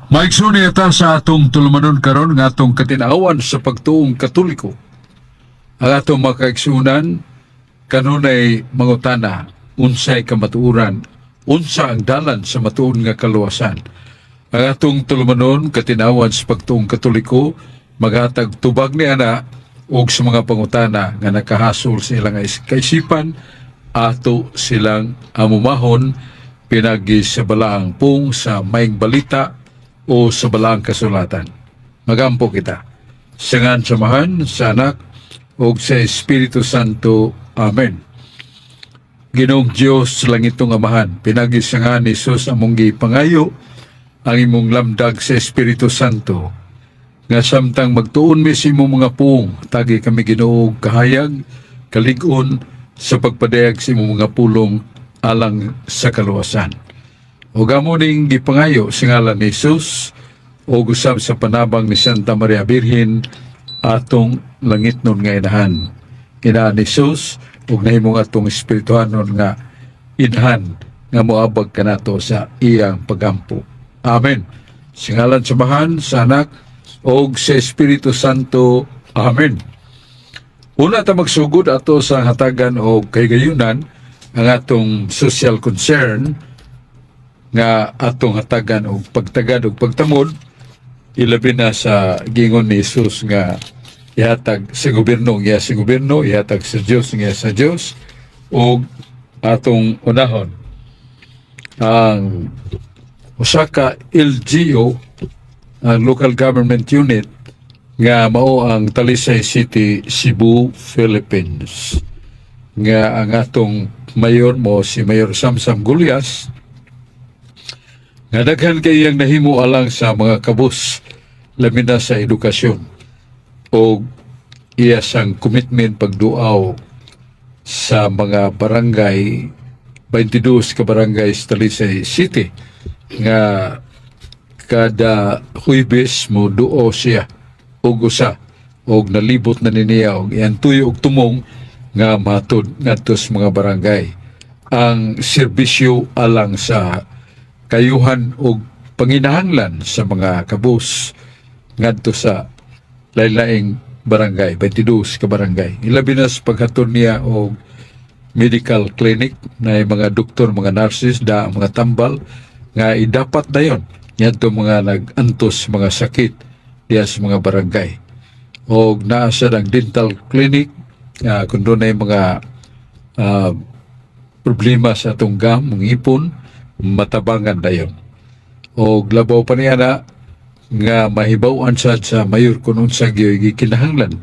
Maigsuni ata sa atong tulumanon karon nga atong katinawan sa pagtuong Katoliko. Ang atong makaigsunan kanunay mangutana unsay kamatuoran, unsa ang dalan sa matuon nga kaluwasan. Ang atong tulumanon katinawan sa pagtuong Katoliko maghatag tubag ni ana og sa mga pangutana nga nakahasol sa ilang kaisipan ato silang amumahon pinagi sa balaang pung sa maing balita o sa balaang kasulatan. Magampo kita. Sangan samahan sa anak o sa Espiritu Santo. Amen. Ginoong Diyos langitong amahan, pinagisangan ni Jesus among gipangayo ang imong lamdag sa Espiritu Santo. Nga samtang magtuon mi sa imong mga puong, tagi kami Ginoong kahayag, kalig-on sa pagpadayag sa imong mga pulong alang sa kaluwasan. O gamoning gipangayo sa ngalan ni Jesus o gusab sa panabang ni Santa Maria Birhen atong langit nun nga inahan. Inaan ni Jesus o nahimong atong espirituhanon nga inahan nga moabag kanato sa iyang pagampo. Amen. Sa ngalan samahan sa anak o sa Espiritu Santo. Amen. Una ta magsugod ato sa hatagan o kaygayunan ang atong social concern nga atong hatagan og pagtagad og pagtamod ilabi na sa gingon ni Jesus nga ihatag sa gobyerno nga sa gobyerno, ihatag sa Dios nga sa Dios, og atong unahon ang usa ka LGU, ang local government unit nga mao ang Talisay City, Cebu, Philippines. Nga ang atong mayor mo si Mayor Samsam Gulyas nga daghan kay ang nahimo alang sa mga kabus labi na sa edukasyon o iya sang commitment pagduaw sa mga barangay 22 ka barangay sa Talisay City nga kada Huwebes mo duo siya og usa og nalibot na niya og iyan tuyo og tumong nga matod ngadto sa mga barangay ang serbisyo alang sa kayuhan o panginahanglan sa mga kabus ngadto sa lain-laing barangay, 22 ka barangay. Ilabi na sa paghatod niya o medical clinic na mga doktor, mga nurses, mga tambal nga idapat na yun. Ngadto mga nag-antos mga sakit diya sa mga barangay. O naasa ng dental clinic kung doon ay mga problema sa atong gam, mga ipon, matabangan na yun. O labaw pa niya na nga mahibawan sa mayor kung unsa gikinahanglan.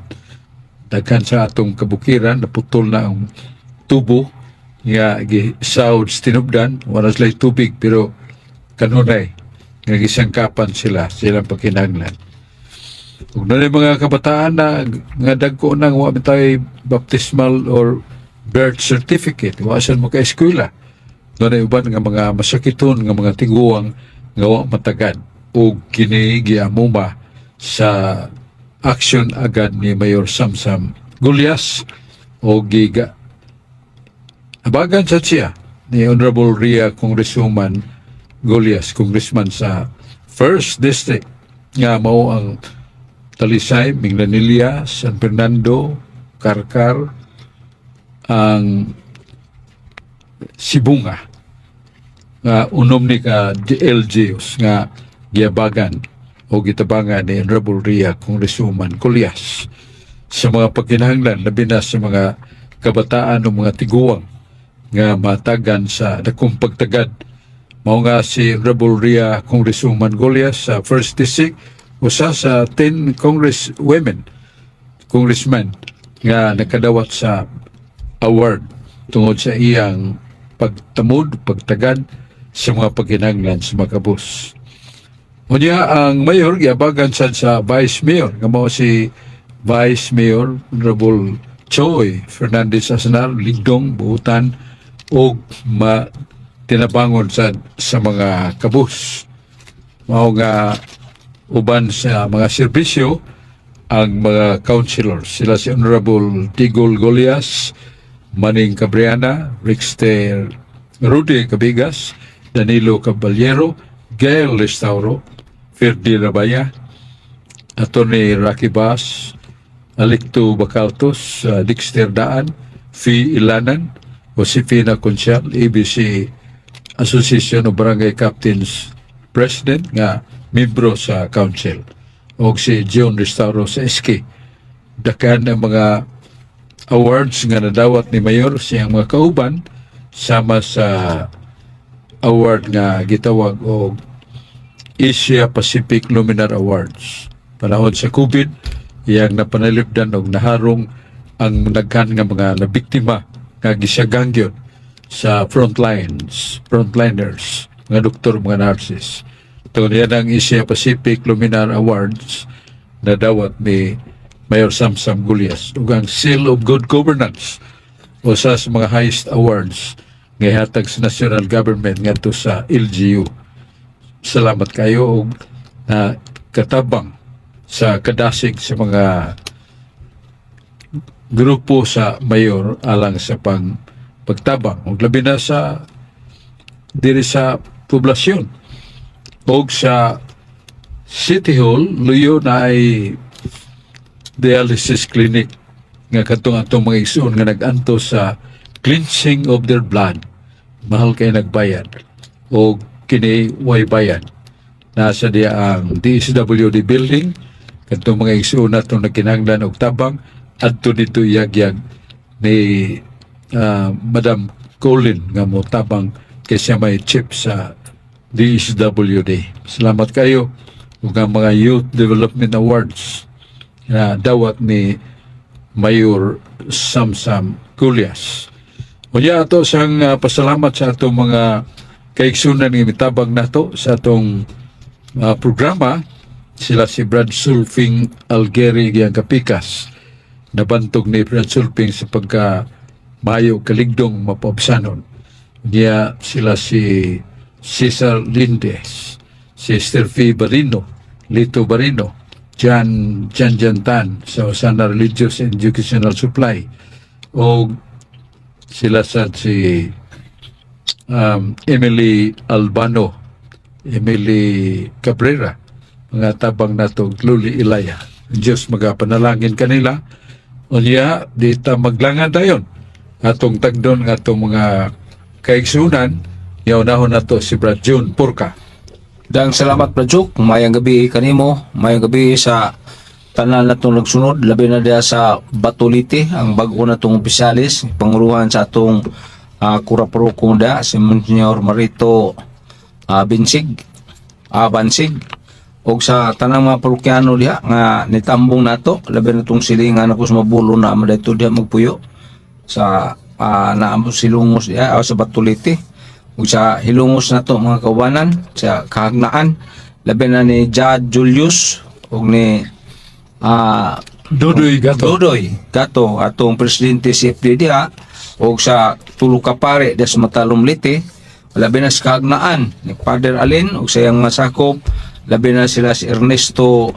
Daghan sa atong kabukiran, naputol na ang tubo nga gisawd tinubdan, wala sila tubig pero kanunay nga gisangkapan silang pagkinahanglan. Kung na mga kabataan na nga dagko nang wa tayo baptismal or birth certificate, wasan mo ka eskwela. Doon ay uban nga mga masakiton nga mga tiguang nga wa matagad o kini giamuma sa action agad ni Mayor Samsam Gulyas o giga abagan sa siya ni Honorable Ria Congresswoman Gulyas, congressman sa 1st District nga mao ang Talisay, Minglanilla, San Fernando, Carcar, ang Sibunga nga unom ni ka LGUs nga giabagan o gitabangan ni Honorable Ria Congresswoman Gulyas sa mga pagkinahanglan labi na sa mga kabataan o mga tiguang nga matagan sa dakong pagtagad. Mao nga si Honorable Ria Congresswoman Gulyas sa 1st District usa sa 10 congressmen nga nakadawat sa award tungod sa iyang pagtamod, pagtagad sa mga pagkinahanglan sa mga kabus. Unya ang mayor giabagan sad sa vice mayor nga mao si Vice Mayor Honorable Choi Fernandez Asanar, ligdong buutan og tinabangon sa mga kabus. Mao nga uban sa mga serbisyo ang mga councilors. Sila si Honorable Tigol Golias, Maning Cabriana, Rudy Cabigas, Danilo Caballero, Gail Restauro, Ferdi Rabaya, Atty. Rocky Bass, Alicto Bacaltos, Dexter Daan, Fi Ilanan, Josefina Conchal, ABC Association of Barangay Captains President nga membro sa council, o si John Restauro sa SK. Dakan ang mga awards nga nadawat ni Mayor siyang mga kauban sama sa award nga gitawag og Asia Pacific Luminar Awards. Panahon sa COVID, iyang napanalipdan og naharong ang daghan nga mga nabiktima nga gisagangyon sa frontliners, mga doktor, mga nurses. Ito niya ang Asia Pacific Luminar Awards na dawat ni Mayor Samsam Gulyas ug ang Seal of Good Governance, usa sa mga highest awards nga ihatag sa national government ngadto sa LGU. Salamat kayo og katabang sa kadasig sa mga grupo sa mayor alang sa pagtabang ug labi na sa diri sa poblasyon og sa City Hall. Luyo na ay dialysis clinic nga katong atong mga igsoon nga nag-anto sa cleansing of their blood. Mahal kay nagbayad o kini way bayad. Nasa diya ang DSWD building, katong mga igsoon natong nagkinahanglan og tabang adto dito yagyag ni Madam Colin nga mo tabang kay siya may chip sa DSWD. Salamat kayo ug ang mga Youth Development Awards na dawat ni Mayor Samsam Gulyas. Unya ato sang pasalamat sa atong mga kaigsunan nga mitabang nato sa atong programa. Sila si Brad Sulfing Algeri giyang kapikas. Nabantog ni Brad Sulfing sa pagka mayo kaligdong mapabsanon. Niya sila si Cesar Lindes, si Esther F. Barino, Lito Barino, Jan Tan sa Osana Religious and Educational Supply, o sila sa si Emily Albano, Emily Cabrera, mga tabang nato Luli Ilaya. Diyos magapanalangin kanila. O niya, di ta maglangan tayon atong tagdon nga atong mga kaigsunan. Yaunahon nato si Brad June Purka. Dang salamat Prajuk, mayang gabi kanimo, mayang gabi sa tanan natong nagsunod, labi na diya sa Batulite, ang bag-o natong opisyalis, panguruhan sa atong Kurapuro Kunda, si Monsignor Marito Bansig, o sa tanang mga parukyano diha nga nitambong nato, labi na itong silingan ako sa mabulo na dito diha magpuyo sa naambos silungos diha sa Batulite. Ug sa hilungos na to mga kaubanan sa kahagnaan, labi na ni Jad Julius ug ni Dodoy Gato atong presidente si FDD ug sa tulo ka pare des Matalom Liti, labi na sa kahagnaan ni Father Alin ug sayang masakop, labi na sila si Ernesto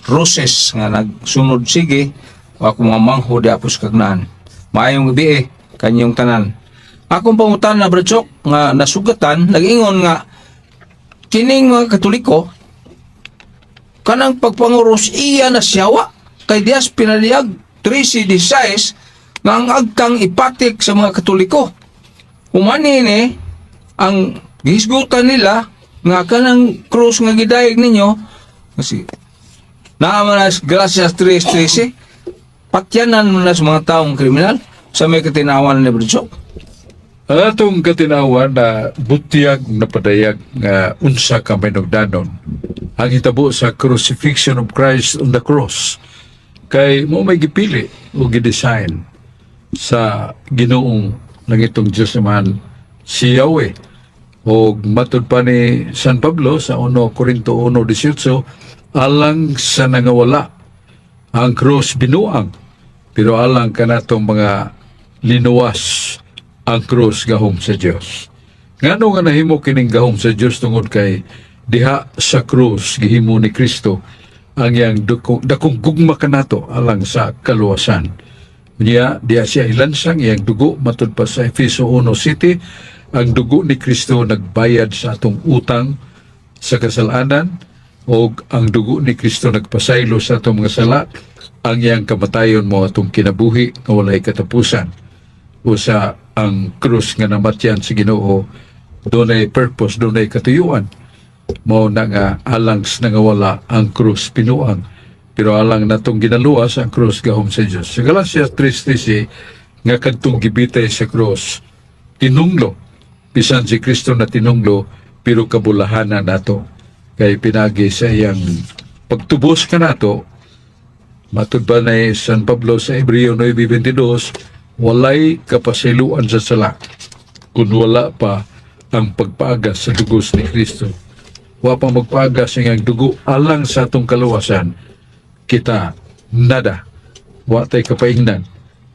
Roses nga nagsunod sige ako mga mangho di apos kahagnaan. Maayong gabi kanyong tanan. Akong pangutan na Bradsok nga nasugatan, nag-ingon nga kining mga Katoliko kanang pagpanguros iya na siyawa kay Dias pinaliyag 13-16 nga ang agkang ipatik sa mga Katoliko. Umani ni ang gihisgutan nila nga kanang krus nga gidayeg ninyo kasi naaman nas Gracias 3:13 patyanan mo na sa mga taong kriminal sa may katinawan ni Bradsok. Ang atong katinawan na butyag na padayag nga unsa ka mainugdanon ang hitabo sa crucifixion of Christ on the cross kay mo may gipili o gidesign sa Ginoong nangitong Diyos naman si Yahweh. O matud pa ni San Pablo sa 1 Corinto 1:18, alang sa nangawala ang cross binuang pero alang kanatong mga linuwas ang krus gahom sa Dios. Ngano nga nahimo kining gahom sa Dios tungod kay diha sa krus gihimo ni Kristo ang yang dakong gugma kanato alang sa kaluwasan. Niya diha siya ilansang iyang dugo matud pa sa Efeso 1:7, ang dugo ni Kristo nagbayad sa atong utang sa kasalanan o ang dugo ni Kristo nagpasaylo sa atong mga sala, ang iyang kamatayon mo atong kinabuhi nga walay katapusan. Usa ang krus nga namatyan sa Ginoo dunay purpose, dunay katuyuan. Mao na nga alang sa nangawala ang krus pinuang, pero alang natong ginaluwas ang krus gahom sa Dios. Sa Galatia 3:13 nga kadtong gibitay sa krus tinunglo, bisan si Kristo na tinunglo, pero kabulahanan nato kay pinagi sa iyang pagtubos ka nato. Matud ba na San Pablo sa Hebreo 9:22, walay kapasiluan sa sala kung wala pa ang pagpaagas sa dugos ni Kristo. Wa pa magpaagas ang dugo alang sa atong kaluwasan, kita nada, wa tay kapaingnan,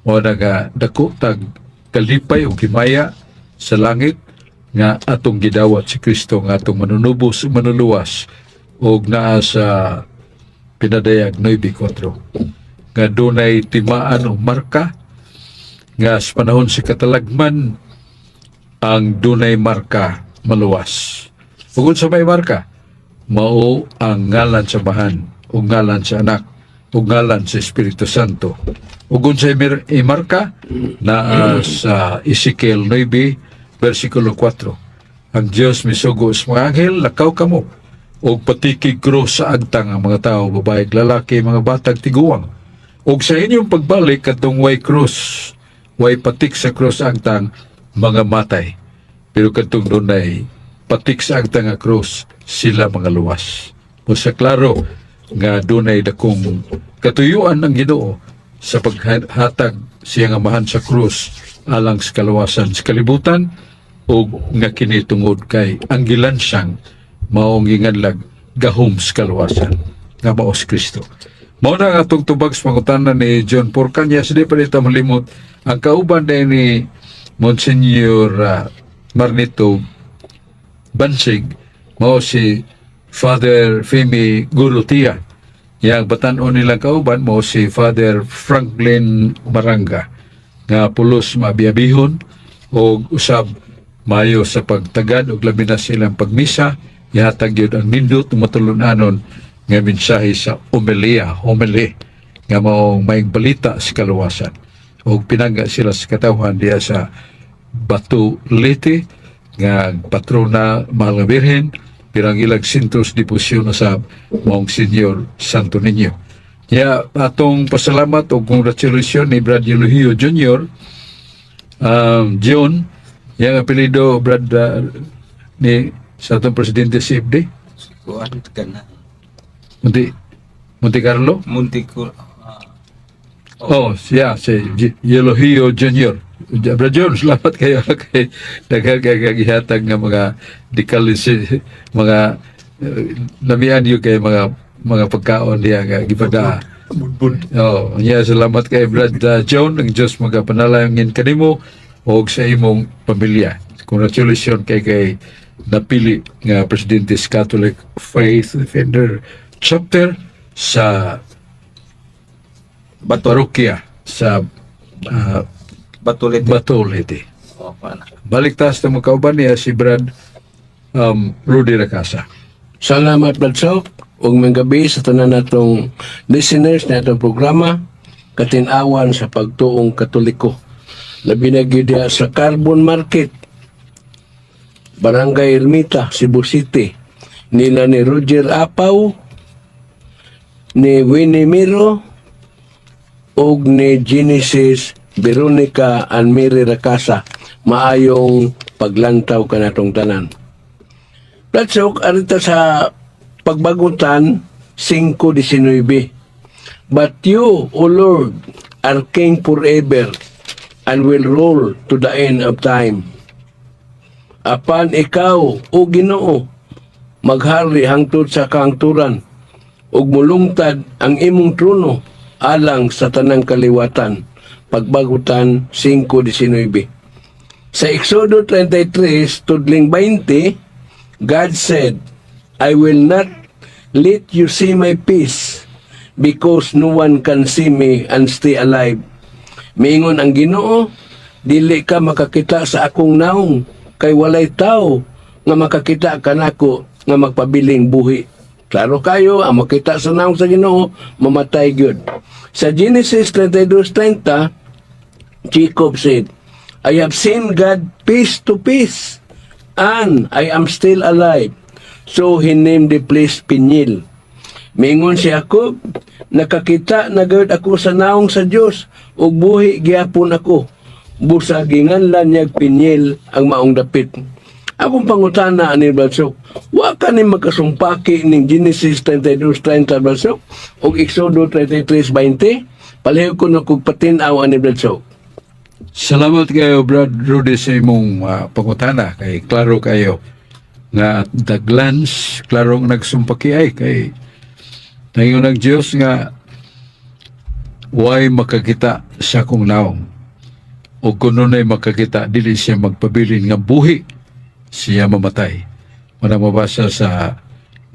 wa naga dako tag kalipay o himaya sa langit nga atong gidawat si Kristo nga atong manunubos o manuluwas og naa sa pinadayag 9:4 nga dunay timaan o marka nga sa panahon si katalagman ang dunay marka maluwas. Ug sa may marka mao ang ngalan sa bahan o ngalan sa anak o ngalan sa Espiritu Santo. Ug sa marka na sa Ezekiel 9:4, ang Dios misugo sa mga anghel, lakaw kamo og patikig krus sa agtang ang mga tao, babae, lalaki, mga batag tiguang. Og sa inyong pagbalik katong way krus, way patik sa krus sa agtang, mga matay. Pero katong dunay patik sa agtang nga krus, sila mga luwas. O sa klaro nga dunay dakong katuyuan ng Ginoo sa paghatag siya nga mahan sa krus alang sa kaluwasan sa kalibutan, o nga kini tungod kay ang gilansang maong ginganlag gahom sa kaluwasan nga mao si Kristo. Mao na nga atong tubag sa pangutanan ni John Porcanya. Di pa dito malimot ang kauban din ni Monsignor Marnito Bansig, mao si Father Femi Gurutia. Yang batan-on nilang kauban mo si Father Franklin Maranga nga pulos mabiabihon o usab mayo sa pagtagad og labi na silang pagmisa. Ihatag yun ang nindot matulunanon nga mensahe sa homily nga maong maing balita sa kaluwasan. O pinangga sila sa katawhan diya sa Batu Leyte nga patrona Mahal nga Birhen, pirang ilag sintos dipusyon na sa maong Senyor Santo Niño. Kaya atong pasalamat o congratulations ni Brad Elohio Jr. John, yung apelido Brad ni sa atong Presidente CFD. Kuan ka na. Monte Carlo? Muntik ko. Siya, si Elohio Jr. Brad John, salamat kayo kay nagkakagihatag ng mga dikalis, mga lamian yun kay mga pagkaon niya nga gipada. Niya salamat kay Brad John, ang Diyos magapanalangin kanimo o sa imong pamilya. Congratulations kay napili nga Presidente sa Catholic Faith Defender Chapter sa parokya sa Batolete. Balik taas na mga kauban niya si Brad Rudy Racasa. Salamat, Bradsok. Ug mga gabi sa tanan natong listeners na itong programa, katinawan sa pagtuong Katoliko. Labi na gyud diha sa Carbon Market, Barangay Ermita, Cebu City. Nila ni Roger Apaw, ni Winnie Miro, ug ni Genesis Veronica Anmiri Racasa. Maayong paglantaw kanatong tanan. Bradsok, arita sa pagbagutan 5:19. But you, O Lord, are King forever and will rule to the end of time. Apan ikaw, O Ginoo, maghari hangtod sa kahangturan, ug mulungtad ang imong trono alang sa tanang kaliwatan. Pagbagutan 5:19. Sa Exodo 33, tudling 20, God said, I will not let you see my peace because no one can see me and stay alive. Miingon ang Ginoo, dili ka makakita sa akong naong kay walay tao nga makakita kanako nga magpabiling buhi. Klaro kayo, ang makita sa naong sa Ginoo, mamatay gyud. Sa Genesis 32:30, Jacob said, I have seen God face to face, and I am still alive. So he named the place Peniel. Mingon si Jacob, nakakita na gayud ako sa naong sa Dios, ug buhi gyapon ako. Busa ginganlan niya Peniel ang maong dapit. Akong pangutana ani Balsok, wa ka ni magkasumpaki ning Genesis 32:30 Balsok ug Exodo 33:20? Palihog ko na kog patin-aw ani Balsok. Salamat kayo, Brad Rudy, sa imong pangutana. Kay klaro kayo nga the glance, klarong nagsumpaki ay kay tayo ng Diyos nga way makakita sa kong naong. O kung nunay makakita, dili siya magpabilin nga buhi siya mamatay. Muna mabasa sa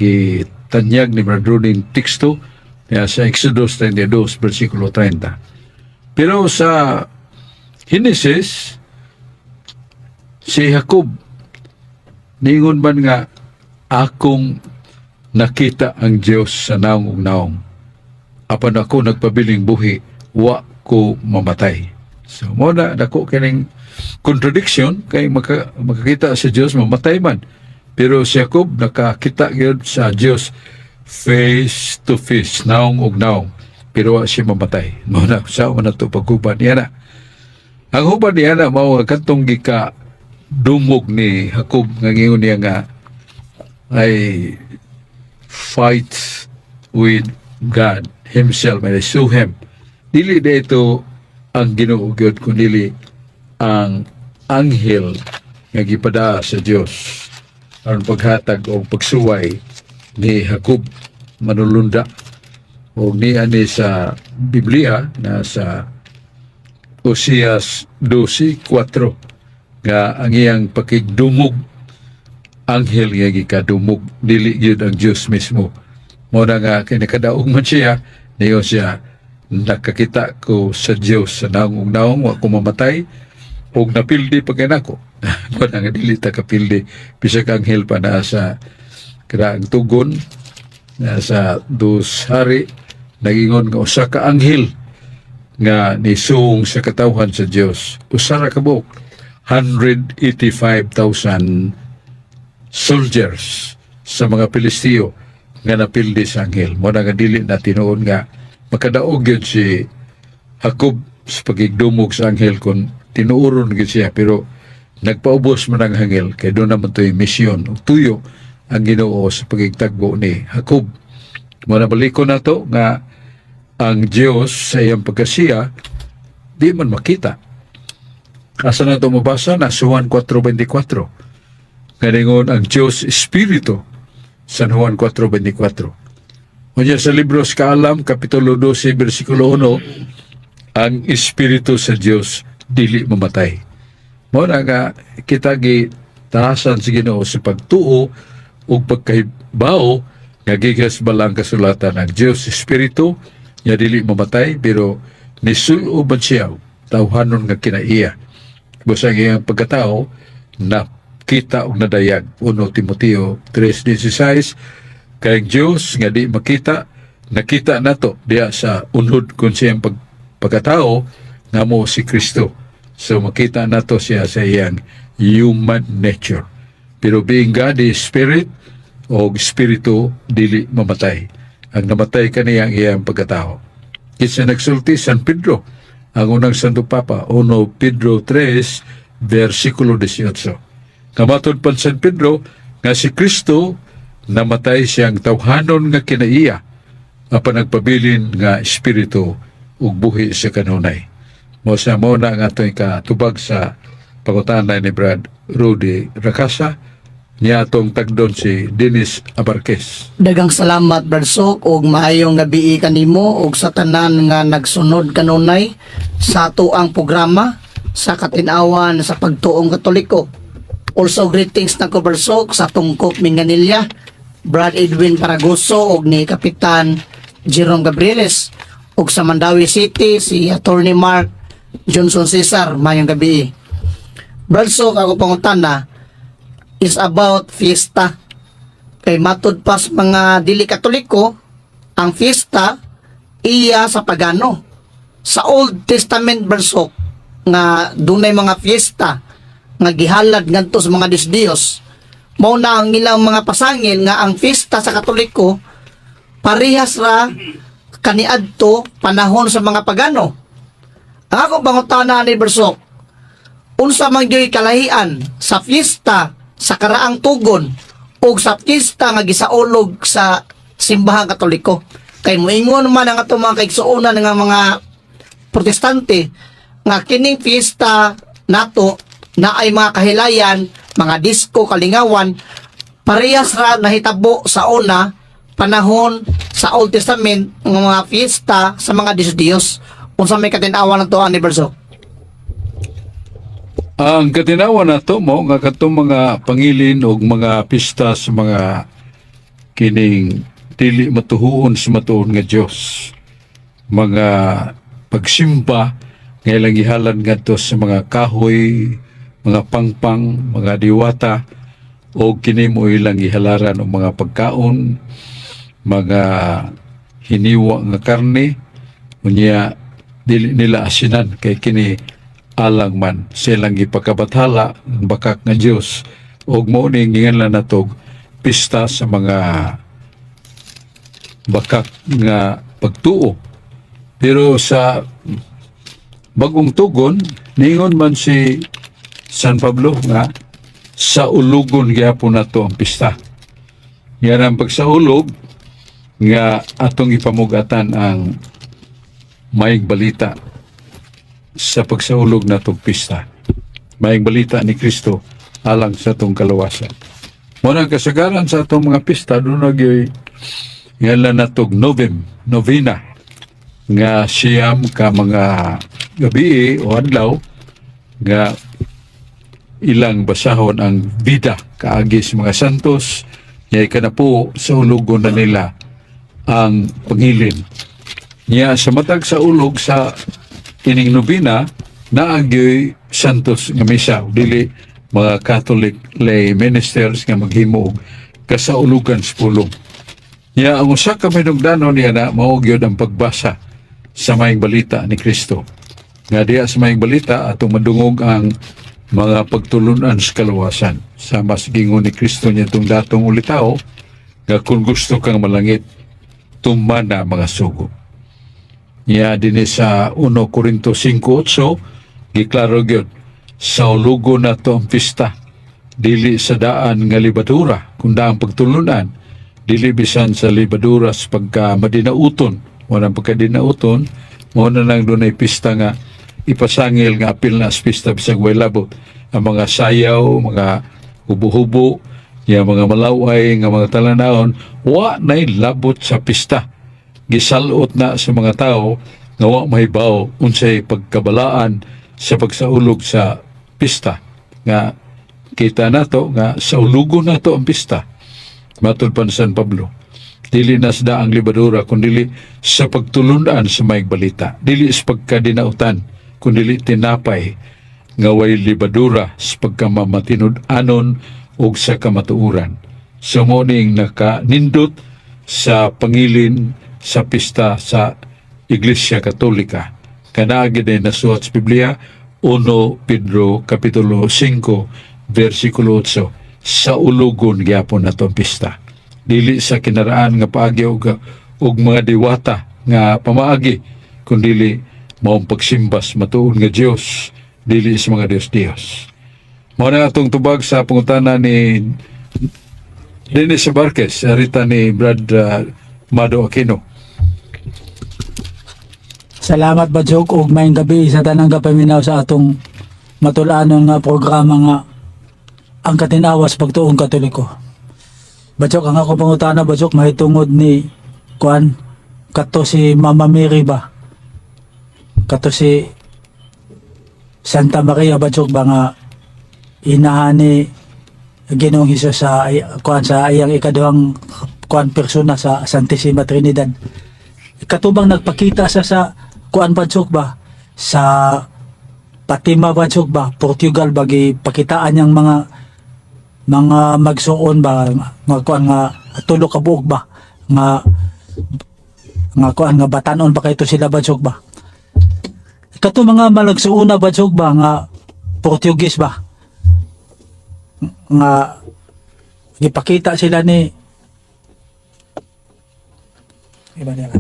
gitanyag ni Brad Rudy teksto sa Exodus 32, versikulo 30. Pero sa Genesis, si Jacob, ningon man nga, akong nakita ang Diyos sa naong ug naong. Apan ako nagpabiling buhi, wa ko mamatay. So, muna, dako kining contradiction, kay makakita sa Diyos, mamatay man. Pero si Jacob, nakakita gyud sa Diyos face to face, naong ug naong. Pero wa siya mamatay. Muna, sa na ito pagkuban niya na. Ang hubad niya na mao nga kantong gika dumog ni Jacob nga ngingon niya nga ay fight with God himself and sue him. Dili dito ang Ginoo gyud kundi ang anghel nga gipada sa Dios aron paghatag o pagsuway ni Jacob manulunda o ni ani sa Biblia na sa Oseas 12:4 nga ang iyang pakigdumog anghel nga gikadumog dili gyud ang Dios mismo. Mao na nga kinakadaog man siya niyo siya nakakita ko sa Dios sa naong naong wa ko mamatay ug napildi pagay nako. Mao na nga dili ta kapildi bisag anghel pa na sa kadaang tugon na sa dos hari nagingon nga usa ka anghel nga nisung sa katawhan sa Dios. Usa ra ka buok 185,000 soldiers sa mga Pilisteo nga napildi sa anghel. Mo nga dili na tinuon nga makadaog yun si Jacob sa pagigdumog sa anghel kung tinuoron gyud siya, pero nagpaubos man ang anghel kay doon naman ito'y misyon o tuyo ang Ginoo sa pagigtagbo ni Jacob. Mo na baliko na to nga ang Diyos sa iyang pagkasiya di man makita. Asa na ito mabasa na Juan 4:24. Nganingon ang Diyos Espiritu sa Juan 4:24. Unya sa libro sa Kaalam, Kapitulo 12, versikulo 1, ang Espiritu sa Diyos dili mamatay. Mao na nga kita gitahasan sa Ginoo sa pagtuo ug pagkahibao nga gigas balang kasulatan ang Diyos Espiritu nga dili mamatay pero nisulo man siya tawhanon nga kinaiya. Busang iyang pagkatao na kita og nadayag. 1 Timoteo 3:16 kay Dios nga di makita nakita nato diya sa unhod kun siyang pagkatao nga mo si Kristo. So makita nato siya sa iyang human nature. Pero being God is spirit o espiritu dili mamatay. Ang namatay kaniya ang iyang pagkatao. Kinsa nagsulti San Pedro, ang unang Santo Papa, 1 Pedro 3, versikulo 18. Kamatod pa San Pedro, nga si Kristo, namatay siyang tawhanon nga kinaiya, apan nagpabilin nga espiritu ug buhi sa kanunay. Mo sa mo na nga ito'y katubag sa pangutana ni Brad Rudy Racasa, niya atong tagdon si Dennis Abarquez. Dagang salamat Brad Sok ug maayong gabi kanimo ug sa tanan nga nagsunod kanunay sa ato ang programa sa katinawan sa pagtuong Katoliko. Also greetings na ko Brad Sok sa tungkop Minganilla, Brad Edwin Paragoso ug ni Kapitan Jerome Gabrieles ug sa Mandawi City si Attorney Mark Johnson Cesar. Maayong gabi. Brad Sok, ako pangutana is about fiesta. Kay matud pas mga dili Katoliko, ang fiesta iya sa pagano. Sa Old Testament verso nga dunay mga fiesta nga gihalad ngadto sa mga Dios. Mao na ang ilang mga pasangil nga ang fiesta sa Katoliko parehas ra kaniadto panahon sa mga pagano. Ang akong pangutana ni Bersok, unsa man gyud kalahian sa fiesta sa karaang tugon o sa fiesta nga gisaulog sa simbahang Katoliko? Kay moingon man ang ato mga kaigsuonan nga mga protestante nga kining fiesta nato na ay mga kahilayan, mga disco, kalingawan, parehas ra nahitabo sa una panahon sa Old Testament ng mga fiesta sa mga Diyos. Unsa may katinawan nato ani Bersok? Ang katinawan na to mo, nga katong mga pangilin o mga pista sa mga kining dili matuhuon sa matuon nga Diyos. Mga pagsimba, ngailang ihalan nga to sa mga kahoy, mga pangpang, mga diwata, o kini mo ilang ihalaran o mga pagkaon, mga hiniwa nga karne, unya dili nila asinan kay kini alang man silang ipakabathala ng bakak nga Dios ug mao ni ginganlan natog pista sa mga bakak nga pagtuo. Pero sa bagong tugon ningon man si San Pablo nga sa ulugon gyapon nato ang pista. Yan ang pagsaulog nga atong ipamugatan ang maayong balita sa pagsaulog na itong pista. Maayong balita ni Kristo alang sa itong kalawasan. Muna kasagaran sa itong mga pista, doon nagyoy ngayon na itong novena nga siyam ka mga gabi o adlaw nga ilang basahon ang vida kaagis mga santos ngayay ka na po sa ulugon na nila ang pangilin. Niya sa matag sa ulog sa ining nobina naagyoy santos nga misa dili mga Catholic lay ministers nga maghimo og kasaulugan sa pulong. Niya ang usa ka minugdanon niya na mao gyud ang pagbasa sa maayong balita ni Kristo. Nga diya sa maayong balita atong madungog ang mga pagtulunan sa kalawasan. Sa mas gingon ni Kristo niya itong datong ulitao nga kung gusto kang malangit tumana mga sugo. Niya din sa 1 Corinto 5:8 giklaro gyud sa ulugo na to ang pista dili sa daan nga libadura kundi ang pagtulunan dili bisan sa libadura sa pagka madinauton walang pagkadinauton mo na nang dunay pista nga ipasangil nga apil na sa pista bisag way labot ang mga sayaw mga hubo-hubo ya mga malaway nga mga talanawon wa nay labot sa pista gisalot na sa mga tao nga wa mahibaw unsay pagkabalaan sa pagsaulog sa pista nga kita nato nga sa ulugon nato ang pista matud pa ni San Pablo dili na sa daang libadura kundi sa pagtulunan sa maayong balita dili sa pagkadinautan kundi tinapay nga way libadura sa pagkamamatinud-anon o sa kamatuuran so morning nakanindot sa pangilin sa pista sa Iglesia Katolika kanaagi din nasuhat sa Biblia 1 Pedro Kapitulo 5 versikulo 8 sa ulugon gyapon natong pista dili sa kinaraan nga paagi og mga diwata nga pamaagi kundi maong pagsimbas matuon nga Dios dili sa mga Dios mao na atong tubag sa pangutana ni Dennis Barques arita ni Brad Mado Aquino. Salamat ba Jok og maayong gabi sa tanang kapaminaw sa atong matulanon nga programa nga ang katinawas pagtuong Katoliko. Bajok ang ako pangutana Bajok mahitungod ni kuan kato si Mama Mary ba? Kato si Santa Maria Bajok ba nga inahan ni Ginoong Hesus sa kuan sa iyang ikaduhang kuan persona sa Santissima Trinidad. Katubang nagpakita sa kuan Bajok ba sa Fatima Bajok ba Portugal bagi pakitaan yang mga mga magsuon ba nga kuan nga tulo ka buok ba nga kuan nga batanon ba kayto sila badsog ba. Kato mga malagsuuna badsog ba nga Portuguese ba nga gipakita sila ni iba nila.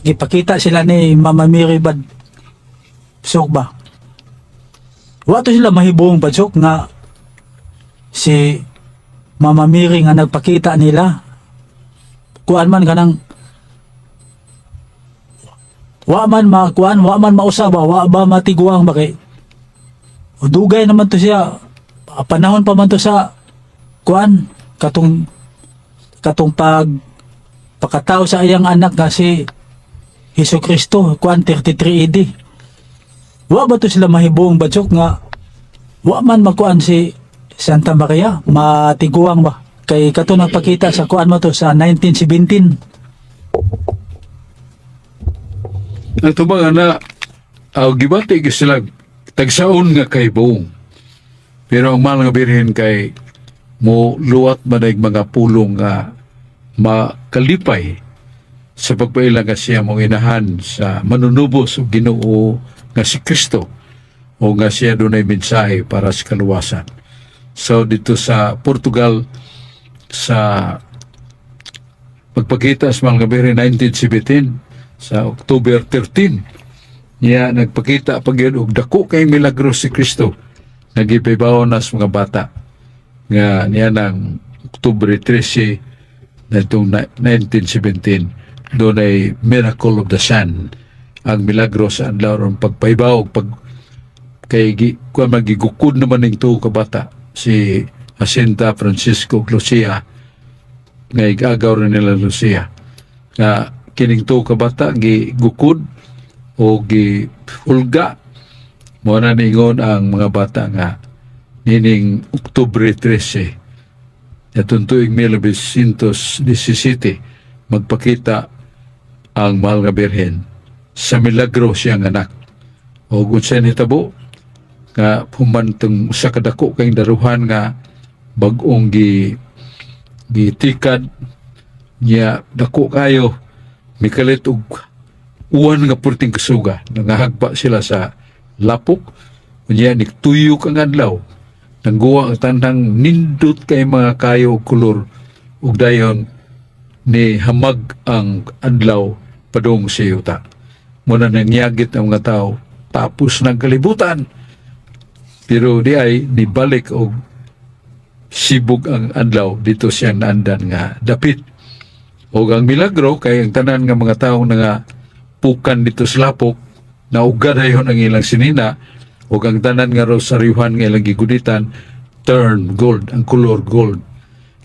Gipakita sila ni Mama Mary bad sok ba. Wa to sila mahibong badsok nga si Mama Mary nga nagpakita nila. Kuan man kanang wa man makuan, wa man mausab, wa ba matiguang ba kay dugay naman to siya. Panahon pa man to sa kuan katong pagkatao sa iyang anak nga si Hesus Kristo kuan 33 AD. Wa ba to sila mahibong badsok nga wa man makuan si Santa Maria matiguang ba kay kato nagpakita sa kuan mo to sa 1917. Ito mga na, gibati ka sila, tagsaon nga kay buong. Pero ang mahal nga birhen kay mo luwat manay mga pulong nga makalipay sa pagpailang nga siya mong inahan sa manunubos o Ginoo nga si Kristo o nga siya doon ay mensahe para sa kaluwasan. So dito sa Portugal sa pagpakita sa mga birhen 1917 sa October 13 niya nagpakita pag yun og dako kay milagros si Kristo nagipaybawon nas mga bata nga niya ng October 13 na itong 1917 doon ay Miracle of the Sun ang milagro sa adlaw ron pagpaybaw pag kay kuan magigukod naman ning tuo ka bata si Jacinta Francisco Lucia nga igagaw rin nila Lucia nga kining to ka bata gigukod o gihulga mo na ningon ang mga bata nga nining Oktubre 13 atong tuig 1917 magpakita ang mahal nga birhen sa milagro siyang anak o unsay nitabo nga humantong usa ka dako kay daruhan nga bag-ong gitikad niya dako kayo mikalit og uwan nga purting kasuga nangahagpa sila sa lapok unya nigtuyok ang adlaw nangguwa ang tandang nindot kay mga kayo og kulor ug dayon ni hamag ang adlaw padung sa yuta muna nangyagit ang mga tao tapos ng kalibutan pero di ay nibalik og sibog ang adlaw dito siyang naandan nga dapit. O ang milagro kay ang tanan nga mga tawo nga pukan dito sa lapok na ugadayon ang ilang sinina o ang tanan nga rosaryuhan nga ilang giguditan turn gold, ang color gold.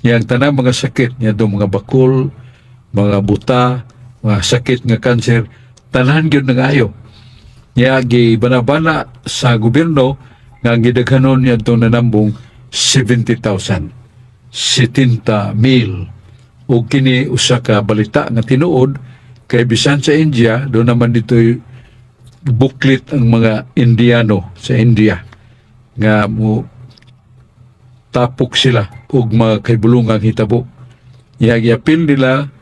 Yang tanan mga sakit niya do mga bakol, mga buta, mga sakit nga kanser, tanan gyud nangayo. Niya gibanabana sa gobyerno nga gidaghanon niya do nanambong 70,000, 70,000 o kini usa ka balita nga tinuod kay bisan sa India do naman dito'y booklet ang mga Indiano sa India nga mo tapok sila og mga kaibulungang hitabo giapil nila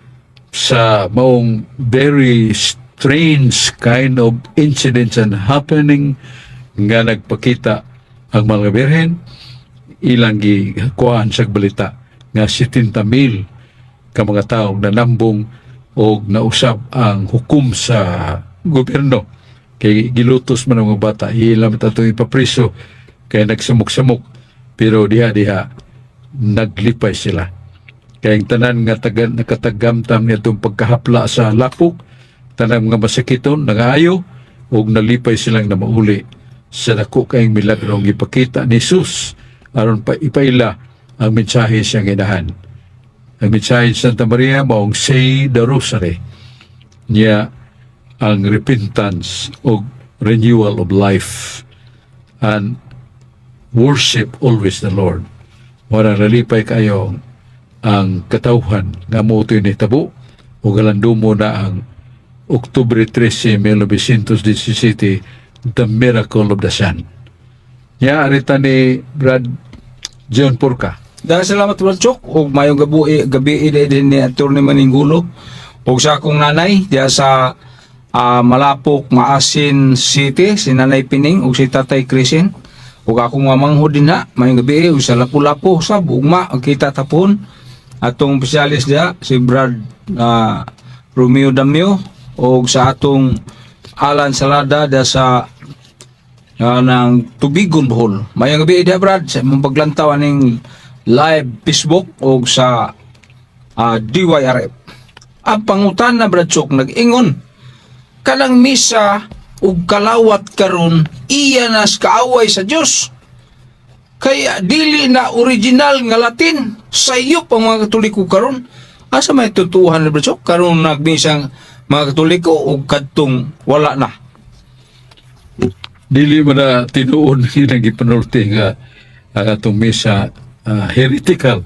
sa maong very strange kind of incidents and happening nga nagpakita ang mga birhen ilang gikuhaan sa balita nga 70,000 ka mga taong nanambong o nausab ang hukom sa gobyerno kay gilutos man ang mga bata ilam tatong ipapriso kay nagsamok-samok pero diha naglipay sila kay ang tanan nga nakatagamtam niya itong pagkahapla sa lapok tanan mga masakiton nangayo o nalipay silang na mauli sa dako kayong milagro ang ipakita ni Jesus aron pa ipaila ang mensahe siyang inahan. Ang mensahe sa Santa Maria maong say the rosary niya ang repentance o renewal of life and worship always the Lord. Wala nalipay kayo ang katauhan nga mo ito'y nitabo o galandumo na ang Oktubre 13, 1917 the miracle of the sun Ya, arita ni Brad John Purka. Dahil salamat Brad Chok, ug mayong gabi din ni Atty. Maninggulo. Ug sa akong nanay, diya sa Malapok, Maasin City, si Nanay Pining, ug si Tatay Crisin. Ug akong mamangho din na, mayong gabi, ug sa Lapu-Lapu, sa Bugma, ang kita tapon. Atong opisyalis diya, si Brad Romeo Damio, ug sa atong Alan Salada, diya sa ng Tubigon, Bohol. Mayong gabi diya, Brad, sa mong paglantaw aning live Facebook o sa DYRF. Ang pangutan na Brad Chok nag-ingon, kanang misa ug kalawat karon iya nas kaaway sa Dios. Kaya dili na original nga Latin sayop ang mga Katoliko karon. Asa may tutuhan na Brad Chok karon nagmisang mga Katoliko ug kadtong wala na. Dili mo na tinuon ilang gipanulti nga ang atong misa heretical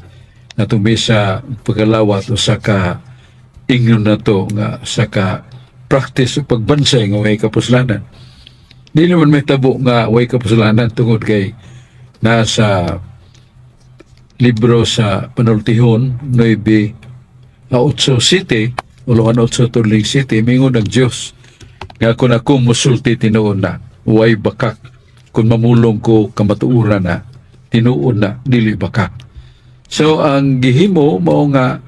na itong misa pagkalawat o sa ka ingnon na to nga sa ka practice o pagbansay nga way kapuslanan. Di naman may tabo nga way kapuslanan tungod kay nasa libro sa Panultihon 9:8 City o 8 Turling City mingon ng Diyos nga kung ako musulti tinuon na way bakak kung mamulong ko kamatuuran na tinuon na dili bakak. So ang gihimo mao nga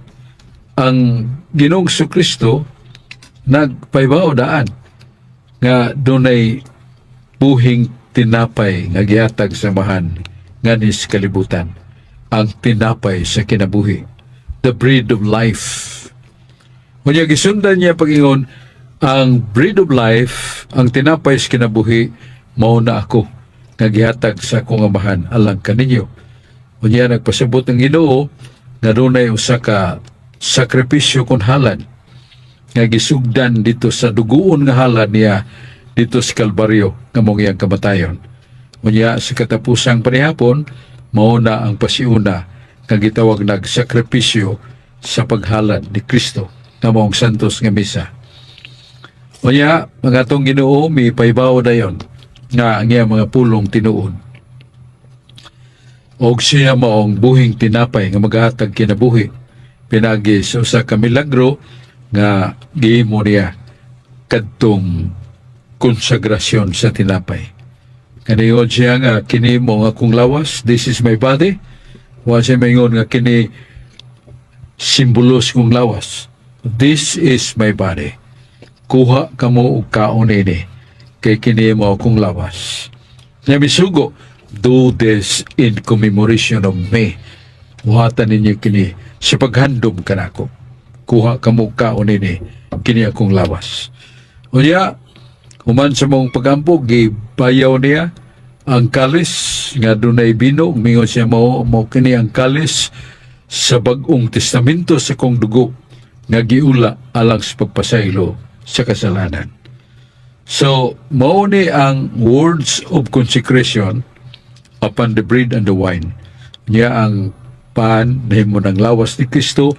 ang Ginoong Kristo nagpaybaw daan nga dunay buhing tinapay nga gihatag sa mahan nganis kalibutan, ang tinapay sa kinabuhi, the bread of life. Unya gisundan niya pagingon, ang bread of life, ang tinapay sa kinabuhi, mao na ako nga gihatag sa akong amahan alang kaninyo. Unya nagpasabot ng Ginoo nga dunay usa ka sakripisyo kon halad nga gisugdan dito sa duguon nga halad niya dito sa Kalbaryo nga mong iyang kamatayon. Unya sa katapusang panihapon mao na ang pasiuna nga gitawag nag sakripisyo sa paghalad ni Kristo nga maong santos nga misa. Unya mga atong Ginoo mi paybaw dayon nga ang iyang mga pulong tinuod. Og siya maong buhing tinapay nga maghatag kinabuhi pinagi sa usa ka milagro nga gihimo niya kadtong konsagrasyon sa tinapay. Kaniyon siya nga kini mo nga akong lawas, this is my body. Wa siya maingon nga kini simbolos kong lawas, this is my body. Kuha kamo og kaon ini kay kini mo akong lawas. Nga misugo, do this in commemoration of me. Buhatan ninyo kini sa paghandom kanako. Kuha kamo kaon ini kini akong lawas. Unya, human sa mong pagampog, gibayaw niya ang kalis nga dunay binog, mingon siya mo kini ang kalis sa bagong testamento sa kong dugo nga giula alang sa pagpasaylo sa kasalanan. So, mao ni ang words of consecration upon the bread and the wine. Niya ang pan nahimo ng lawas ni Kristo,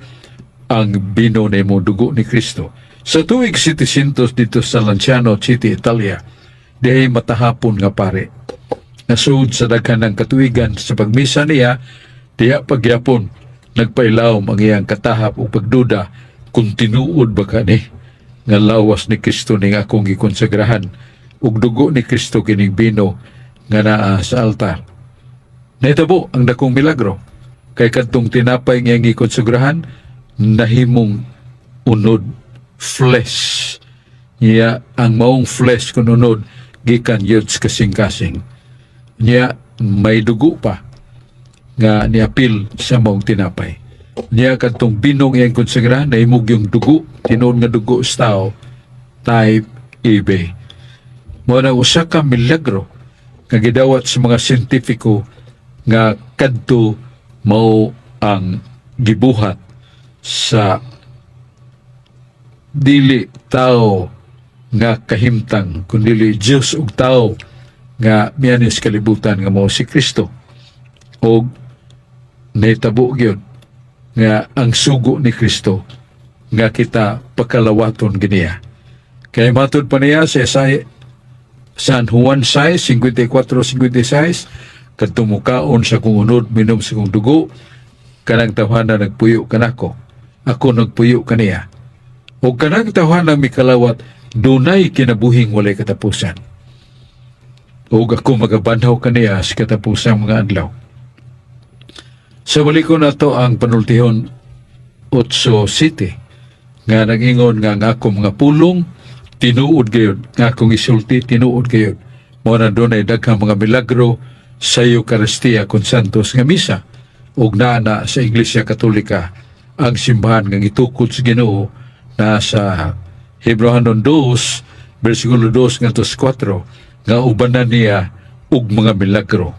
ang bino nahimo dugo ni Kristo. Sa tuig 700 dito sa Lanciano City, Italia, dihay matahapon nga pare. Nasud sa daghan ng katuigan sa pagmisa niya, diya pagyapon nagpailaw ang iyang katahap o pagduda kung tinuod ba ka ni nga lawas ni Kristo ning akong gikonsagrahan ug dugo ni Kristo kining bino nga naa sa altar. Nahitabo ang dakong milagro kay kadtong tinapay nga gikonsagrahan nahimong unod flesh. Niya ang maong flesh kun unod gikan yun kasing-kasing. Niya may dugo pa nga niapil sa maong tinapay. Niya kadtong binong iyang konsagrahan na imog yung dugo, tinuod nga dugo sa tao, type AB. Mo na usa ka milagro nga gidawat sa mga siyentipiko nga kadto mao ang gibuhat sa dili tao nga kahimtang kundi Dios ug tao nga mianis kalibutan nga mao si Kristo. Og nahitabo gyud nga ang sugo ni Kristo nga kita pagkalawaton giniya. Kaya matod pa niya sa Isaiah San Juan 6, 54-56, kadtong mukaon sa kong unod, minom sa kong dugo, kanang tawhana nagpuyo kanako, ako nagpuyo kaniya. O kanang tawhana mikalawat, dunay kinabuhing walay katapusan. O ako magabanhaw kaniya sa katapusang mga adlaw. Sa balik ko na to ang panultihon 8:7 nga nag-ingon nga akong mga pulong tinuod gayud, nga akong isulti tinuod gayud. Mao na doon ay daghang mga milagro sa Eucharistia kon Santos nga misa ug naa sa Iglesia Katolika ang simbahan nga gitukod sa Ginoo na sa Hebrehanon 2 versikulo 2 ngadto sa 4 nga ubanan niya og mga milagro.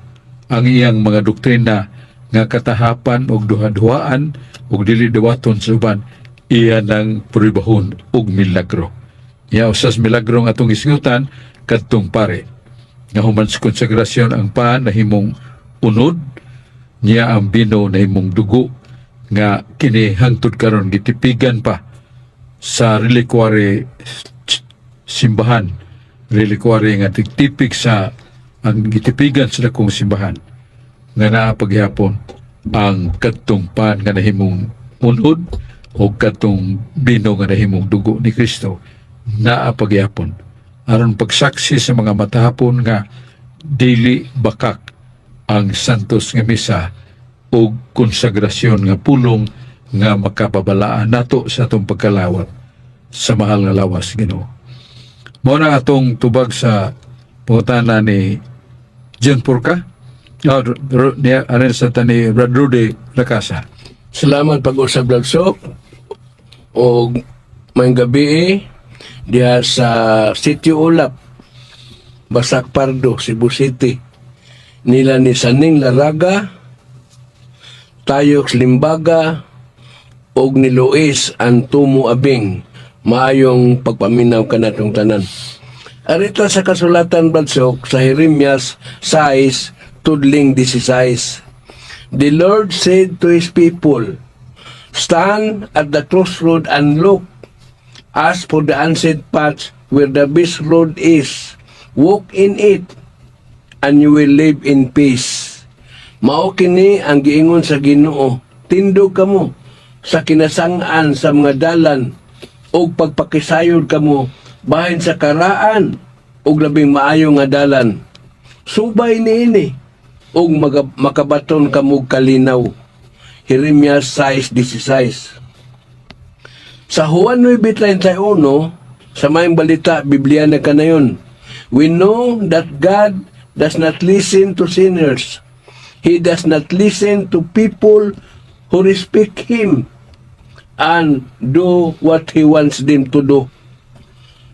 Ang iyang mga doktrina nga katahapan og duha-duhaan og dili dawaton sa uban iya nang puribahon og milagro. Ya usas milagro nga atong isgutan kadtong pare nga human sa konsagrasyon ang paan na himong unod niya ang bino na himong dugo nga kini hangtod karon gitipigan pa sa reliquary simbahan, reliquary nga tigtipig sa ang gitipigan sa dakong simbahan nga naa paghapon ang kadtong paan nga nahimong unod o kadtong bino nga nahimong dugo ni Kristo naa paghapon aron pagsaksi sa mga matahapon nga dili bakak ang santos nga misa o konsagrasyon nga pulong nga makapabalaan nato sa atong pagkalawat sa mahal nga lawas Ginoo. Mao na atong tubag sa pangutana ni John Purka. Niya anin sa tani Rudy Lacasa. Salamat pag-usab Blagsok. O may gabi diha sa Sitio Ulap, Basak Pardo, Cebu City. Nila ni Saning Laraga, Tayox Limbaga, og ni Luis Antumo Abing. Maayong pagpaminaw kanatong tanan. Arita sa kasulatan Blagsok sa Jeremias 6, tudling 16. The Lord said to His people, stand at the crossroad and look. As for the unsaid path where the best road is, walk in it, and you will live in peace. Mao kini ang giingon sa Ginoo, tindog kamo sa kinasang-an sa mga dalan, o pagpakisayod kamo bahin sa karaan, o labing maayo nga dalan. Subay niini, o makabaton kamo kalinaw. Jeremias 6:16. Sa Juan 9:31, sa mayang balita, Biblia na kanayon, we know that God does not listen to sinners. He does not listen to people who respect Him and do what He wants them to do.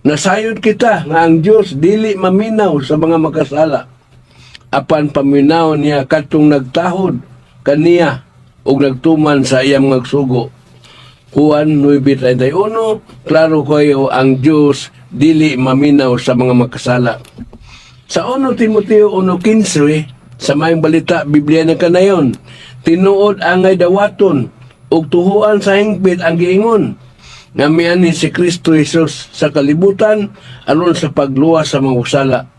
Nasayod kita nga ang Diyos dili maminaw sa mga makasala. Apan paminaw niya katong nagtahod kaniya ug nagtuman sa iyang mga sugo. Juan 9:31, klaro kayo ang Diyos dili maminaw sa mga makasala. Sa 1 Timoteo 1:15, sa mayang balita, Biblia na kanayon, tinuod angay dawaton ug tuhuan sa hingpit ang giingon nga miani si Kristo Jesus sa kalibutan aron sa pagluwas sa mga makasala.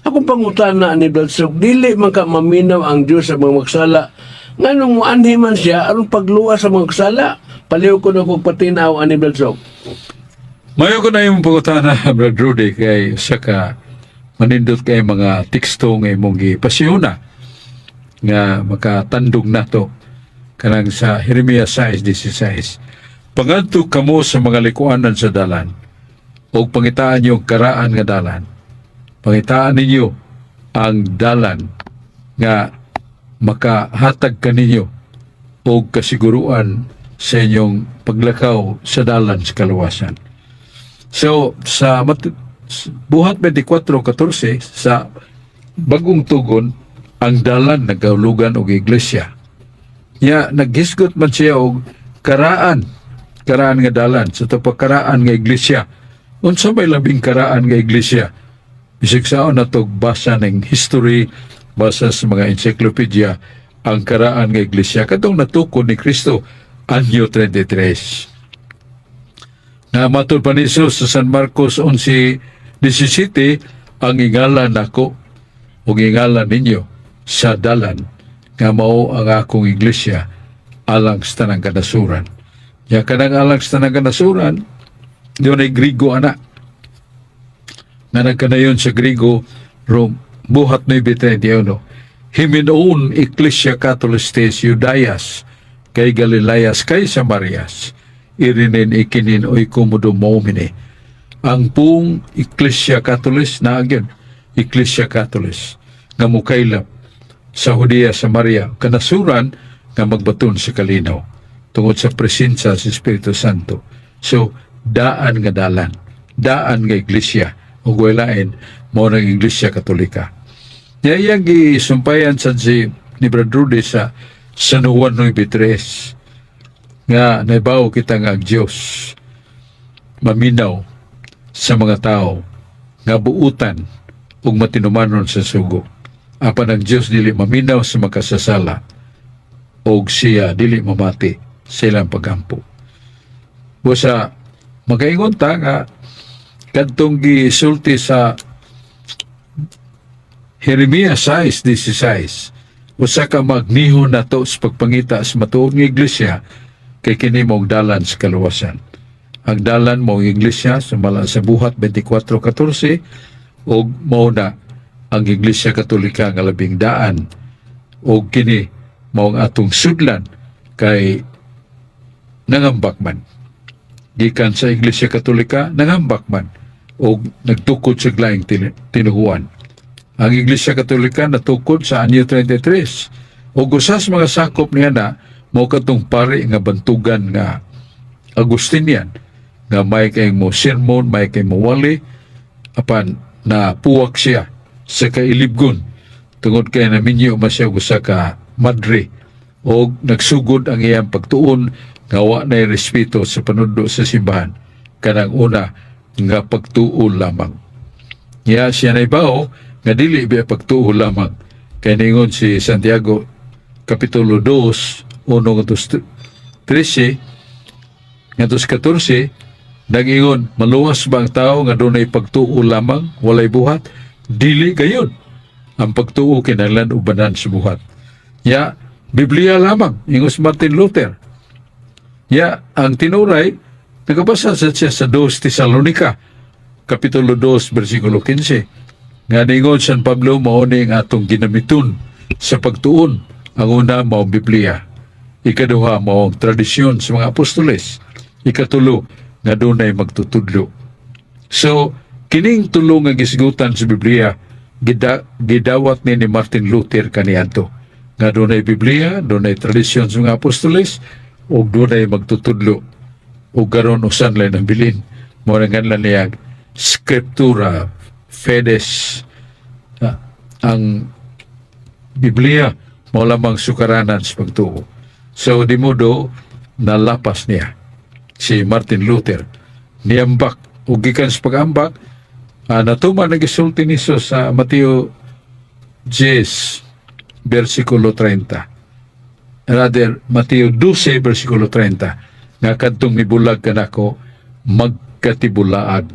Akong pangutana ni Bladsok, dili man ka maminaw ang Diyos sa mga makasala. Nganong muanhi man siya aron pagluwas sa mga makasala? Paliw ko na kong patinaw ani Bladsok. Mayo ko na yung pangutana, Brad Rudy, kay saka manindot kay mga teksto nga imong gipasyona nga makatandog nato kanang sa Jeremias 6:16. Pangadto kamo sa mga likuanan sa dalan o pangitaan niyo karaan nga dalan. Pangitaan ninyo ang dalan nga makahatag kaninyo o kasiguruan sa inyong paglakaw sa dalan sa kaluwasan. So, sa Buhat 24:14, sa bagong tugon, ang dalan nagahulugan og iglesia. Ya, naghisgot man siya og karaan nga dalan, sa pagkaraan nga iglesia. Unsa may labing karaan nga iglesia? Bisig saon na to basa ng history, basa sa mga encyclopedia, ang karaan nga iglesia katong natukod ni Kristo anyo 33. Na matod pa ni Jesus sa San Marcos 11:17, ang ingalan nako o ingalan ninyo sa dalan nga mao ang akong iglesia alang sa tanang kanasuran. Ya kanang alang sa tanang kanasuran, doon ay Grigo anak. Nga nagkanayon sa Grigo, buhat 9:31. Himinuon Ecclesia Catholicos Judaias kay Galileas kay Samarias. Irinin ikinin oy kumudo momine. Ang pung Ecclesia Catholicos na agyan, Ecclesia Catholicos nga mukaylap sa Judea Samaria kanasuran nga magbaton sa kalinaw tungod sa presensya sa Espiritu Santo. So daan nga dalan, daan nga iglesia ug walain mo ng Iglesia Katolika. Iyang gisumpayan sa ni Brad Rudy sa San Juan 9:3 nga naibaw kita nga ang Diyos maminaw sa mga tao nga buutan ug matinumanon sa sugo. Apan ang Diyos dili maminaw sa makasasala ug siya dili mamati sa ilang pagampo. Busa magaingon ta nga kadtong gisulti sa Jeremias 6:16, usa ka magnihon nato sa pagpangita sa matuod nga iglesia kay kini mao dalan sa kaluwasan. Ang dalan mao iglesia sumala sa buhat 24:14 ug mao na ang Iglesia Katolika nga labing daan ug kini mao ang atong sudlan kay nangambak man gikan sa Iglesia Katolika nangambak man ug nagtukod sa laing tinuhuan. Ang Iglesia Katolika natukod sa anyo 33 ug usas mga sakop niya na mao katong pari nga bantugan nga Agustinian nga may kay mo sermon, may kay mo wali apan na puwak siya sa kailibgon tungod kay naminyo masya usa ka madre o nagsugod ang iyang pagtuon nga wa na respeto sa panundo sa simbahan kanang una nga pagtuo lamang. Niya siya naibaw nga dili biya pagtuo lamang kay ningon si Santiago Kapitulo 2 1:13 ngadto 14 nag-ingon maluwas ba ang tao nga dunay pagtuo lamang walay buhat? Dili gayon. Ang pagtuo kinahanglan ubanan sa buhat. Ya, Biblia lamang, ingos Martin Luther. Ya, ang tinuray, nagabasa sa siya sa 2 Tesalonica, Kapitulo 2, versikulo 15. Nga ningon San Pablo, mauni ang atong ginamiton sa pagtuon. Ang una, mao Biblia. Ikaduha, mao tradisyon sa mga apostoles. Ikatulo, nga dunay magtutudlo. So, kining tulong nga gisgutan sa Biblia gidawat ni Martin Luther kaniadto nga dunay Biblia, dunay tradisyon sa mga apostoles ug dunay magtutudlo ug karon usan lay ang bilin mo nganlan niya Scriptura Fides. Ang Biblia mo lamang sukaranan sa pagtuo. So di modo nalapas niya si Martin Luther niambak ug gikan sa pag-ambak natuman nagisulti niso sa Mateo 10 versikulo 30. Rather, Mateo 12 versikulo 30 nga kadtong nibulag kanako magkatibulaag,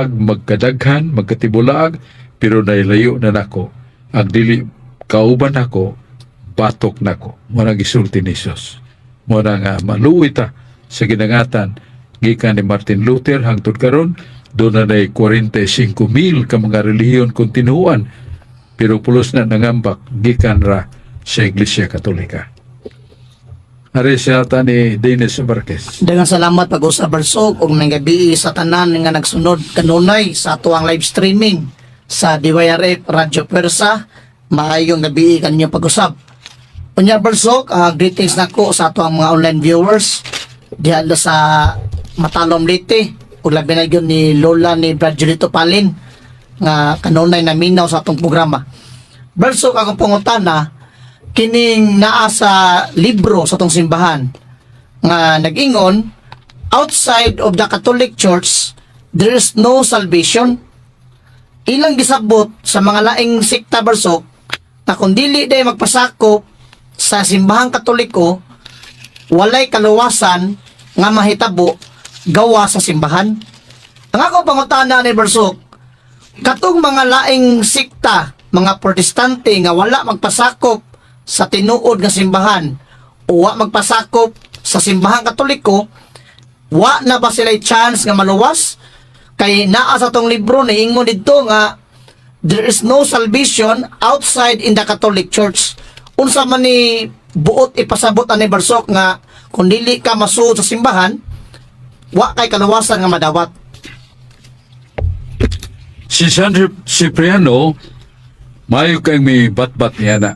magkadaghan, magkatibulaag pero nailayo na nako ang dili kauban nako batok nako. Mo nagisulti ni Jesus. Mo nga maluoy ta sa ginangatan gikan ni Martin Luther hangtod karon doon na 45,000 ka mga relihiyon kontinuan pero pulos na nangambak gikan ra sa Iglesia Katolika. Ari siya ni Dennis Marquez. Dengan salamat pag-usab Barsog og may gabi sa tanan nga nagsunod kanunay sa atuang live streaming sa DYRF Radio Pwersa. Maayong gabi kanyo pag-usab. Unya Barsog, greetings nako sa atuang mga online viewers diha sa Matalom Leyte ug labi na gyud ni Lola ni Brad Julito Palin nga kanunay naminaw sa atong programa. Barsog akong pangutana kining naa sa libro sa atong simbahan nga nag-ingon outside of the Catholic Church there is no salvation. Ilang gisabot sa mga laing sekta Barsog na kung dili day magpasakop sa simbahang Katoliko walay kaluwasan nga mahitabo gawa sa simbahan. Ang ako pangutana ni Barsog, Katong mga laing sikta, mga protestante nga wala magpasakop sa tinuod nga simbahan o wa magpasakop sa simbahang katoliko, wa na ba sila chance nga maluwas? Kay naa sa tong libro ni ingon didto nga there is no salvation outside in the Catholic Church. Unsa man ni buot ipasabot ani barsok nga kung dili ka masuod sa simbahan, wa kay kaluwasan nga madawat. Si San Cipriano, mayo kang may bat-bat niya na.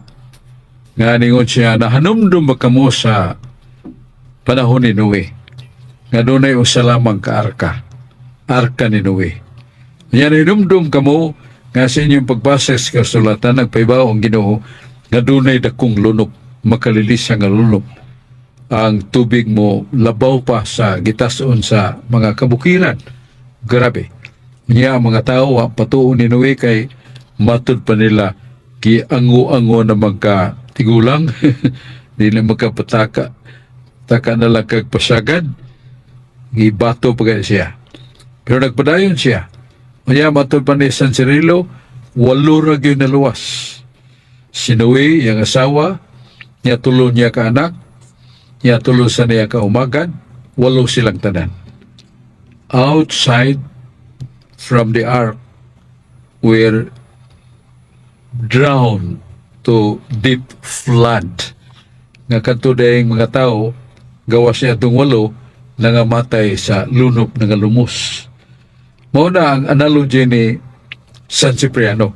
Nga ningon siya, nahanumdum ba kamo sa panahon ni Noe? Nga doon ay usa lamang ka arka ni Noe. Yan ay numdum kamo, nga sa inyong pagbasa sa kasulatan, nagpaibaw ang Ginoo, nga doon ay dakong lunok, makalilis nga lunok. Ang tubig mo labaw pa sa gitason sa mga kabukiran. Grabe. Niya ang mga tao ang patuon ni Noe kay matud pa nila ango-ango na magkatigulang di na magkapataka taka na lang kagpasagad gibato pa kaya siya pero nagpadayon siya niya matud pa ni San Cirilo 8 ra gyud na luwas si Noe yang asawa niya tulo niya ka anak niya tulo sa niya ka umagad 8 silang tanan outside from the ark were drowned to deep flood. Nga kanto dayang mga tao, gawas niya itong 8 nangamatay sa lunop nga lumos. Mauna ang analogy ni San Cipriano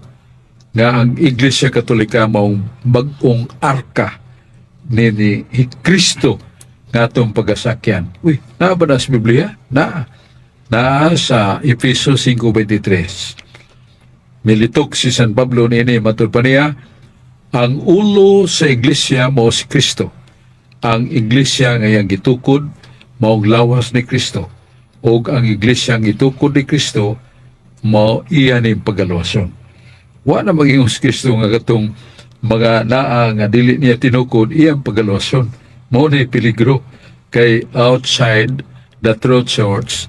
nga ang Iglesia Katolika maong bagong arka ni Kristo nga itong pagasakyan. Uy, naa ba na sa Biblia? Na sa Efeso 5:23. Militok si San Pablo niini matud pa niya, ang ulo sa iglesia mao si Kristo. Ang iglesia nga iyang gitukod maong lawas ni Kristo. Og ang iglesia nga gitukod ni Kristo mao iya ning pagaluwason. Wa na maging si Kristo nga katong mga naa nga dili niya tinukod iyang pagaluwason. Mao ni peligro kay outside the true church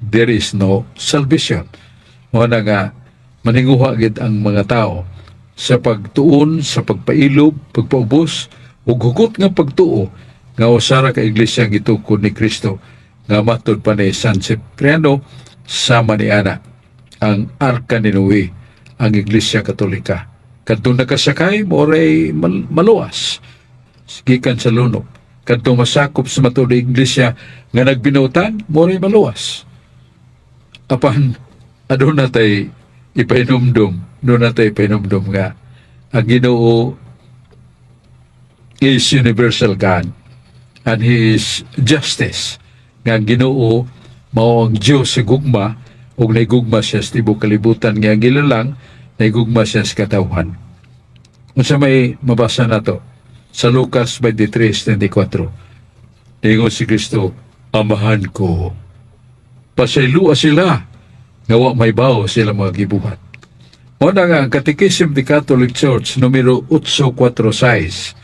there is no salvation. Mao na nga maninguha gid ang mga tao sa pagtuon, sa pagpailob, pagpaubos ug hugot nga pagtuo nga usara ka iglesia gitukod ni Kristo nga matud pa ni San Cipriano sama ni ana ang arka ni Noe, ang Iglesia Katolika. Kadtong nakasakay moray maluwas gikan sa lunok. Kadtong masakop sa matud iglesia nga nagbinutan moray maluwas. Apan aduna tay ipainomdom nga ang Ginoo is universal God and He is justice. Nga ang Ginoo mao ang Diyos sa gugma ug naigugma siya sa tibuok kalibutan nga gilalang naigugma siya sa katawhan. Unsa may mabasa nato sa Lucas 23:34. Ningon si Kristo, amahan ko, pasaylua sila nga wa may bawo sila mga gibuhat. Muna nga ang Catechism of the Catholic Church numero 846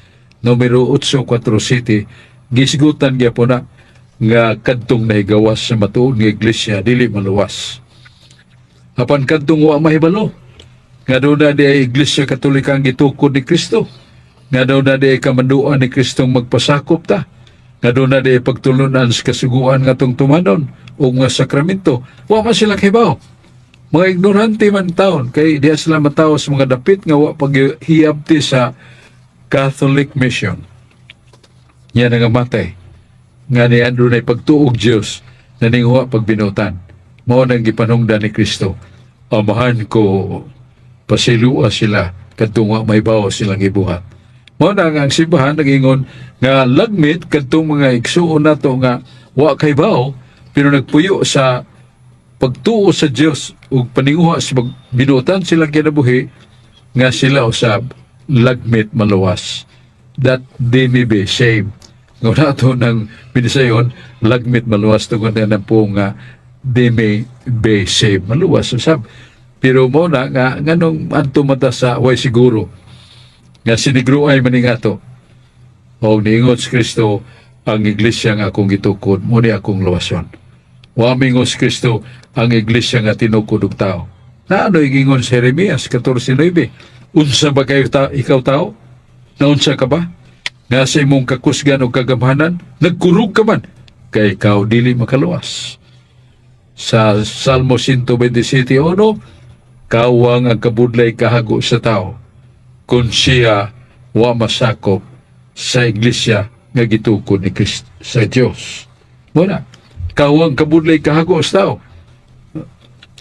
numero 847 gisigutan gyapon na nga kadtong nahigawas sa matuod nga iglesia dili maluwas. Apan kadtong wa mahibalo nga daw na di ay Iglesia Katolika ang gitukod ni Kristo, nga daw na di ay kamanduan ni Kristong magpasakop ta, nga daw na di ay pagtulunan sa kasuguan nga tong tumanon o nga sakramento. Wa man sila kibaw. Mga ignorante man taon, kay diya sila mataw sa mga dapit nga wa paghiyabti sa Catholic mission. Yan nga matay. Nga ni Andrew na pagtuog Diyos na ninghuwa pagbinutan. Mao nang gipanungdan ni Kristo. Amahan ko, pasilua sila, kadtong wa may bawo silang ibuhat. Mao na nga ang simbahan nagingon nga lagmit kadtong mga igsuon nato nga wa kay bawo, pero nagpuyo sa pagtuo sa Dios ug paninguha sa binutan silang kinabuhi nga sila usab lagmit maluwas, that they may be saved. Nga nato ng binisayon lagmit maluwas tungod na po nga they may be saved, maluwas usab. Pero mo na nga nganong adto mata sa way siguro nga sinigruay maningato o niingon si Kristo, ang iglesia nga akong gitukod mo ni akong luwason. Wa mingon si Kristo, ang iglesia nga tinukod og tao. Na ano gingon si Jeremias 14:9? Unsa ba kayo ikaw tao? Naunsa ka ba? Nga sa imong kakusgan o kagamhanan, nagkurog ka man, kay ikaw dili makaluwas. Sa Salmo 127:1, kawang ang kabudlay kahago sa tao, kung siya wa masakop sa iglesia nga gitukod ni Kristo sa Dios. Muna, kawang kabudlay kahago sa tao.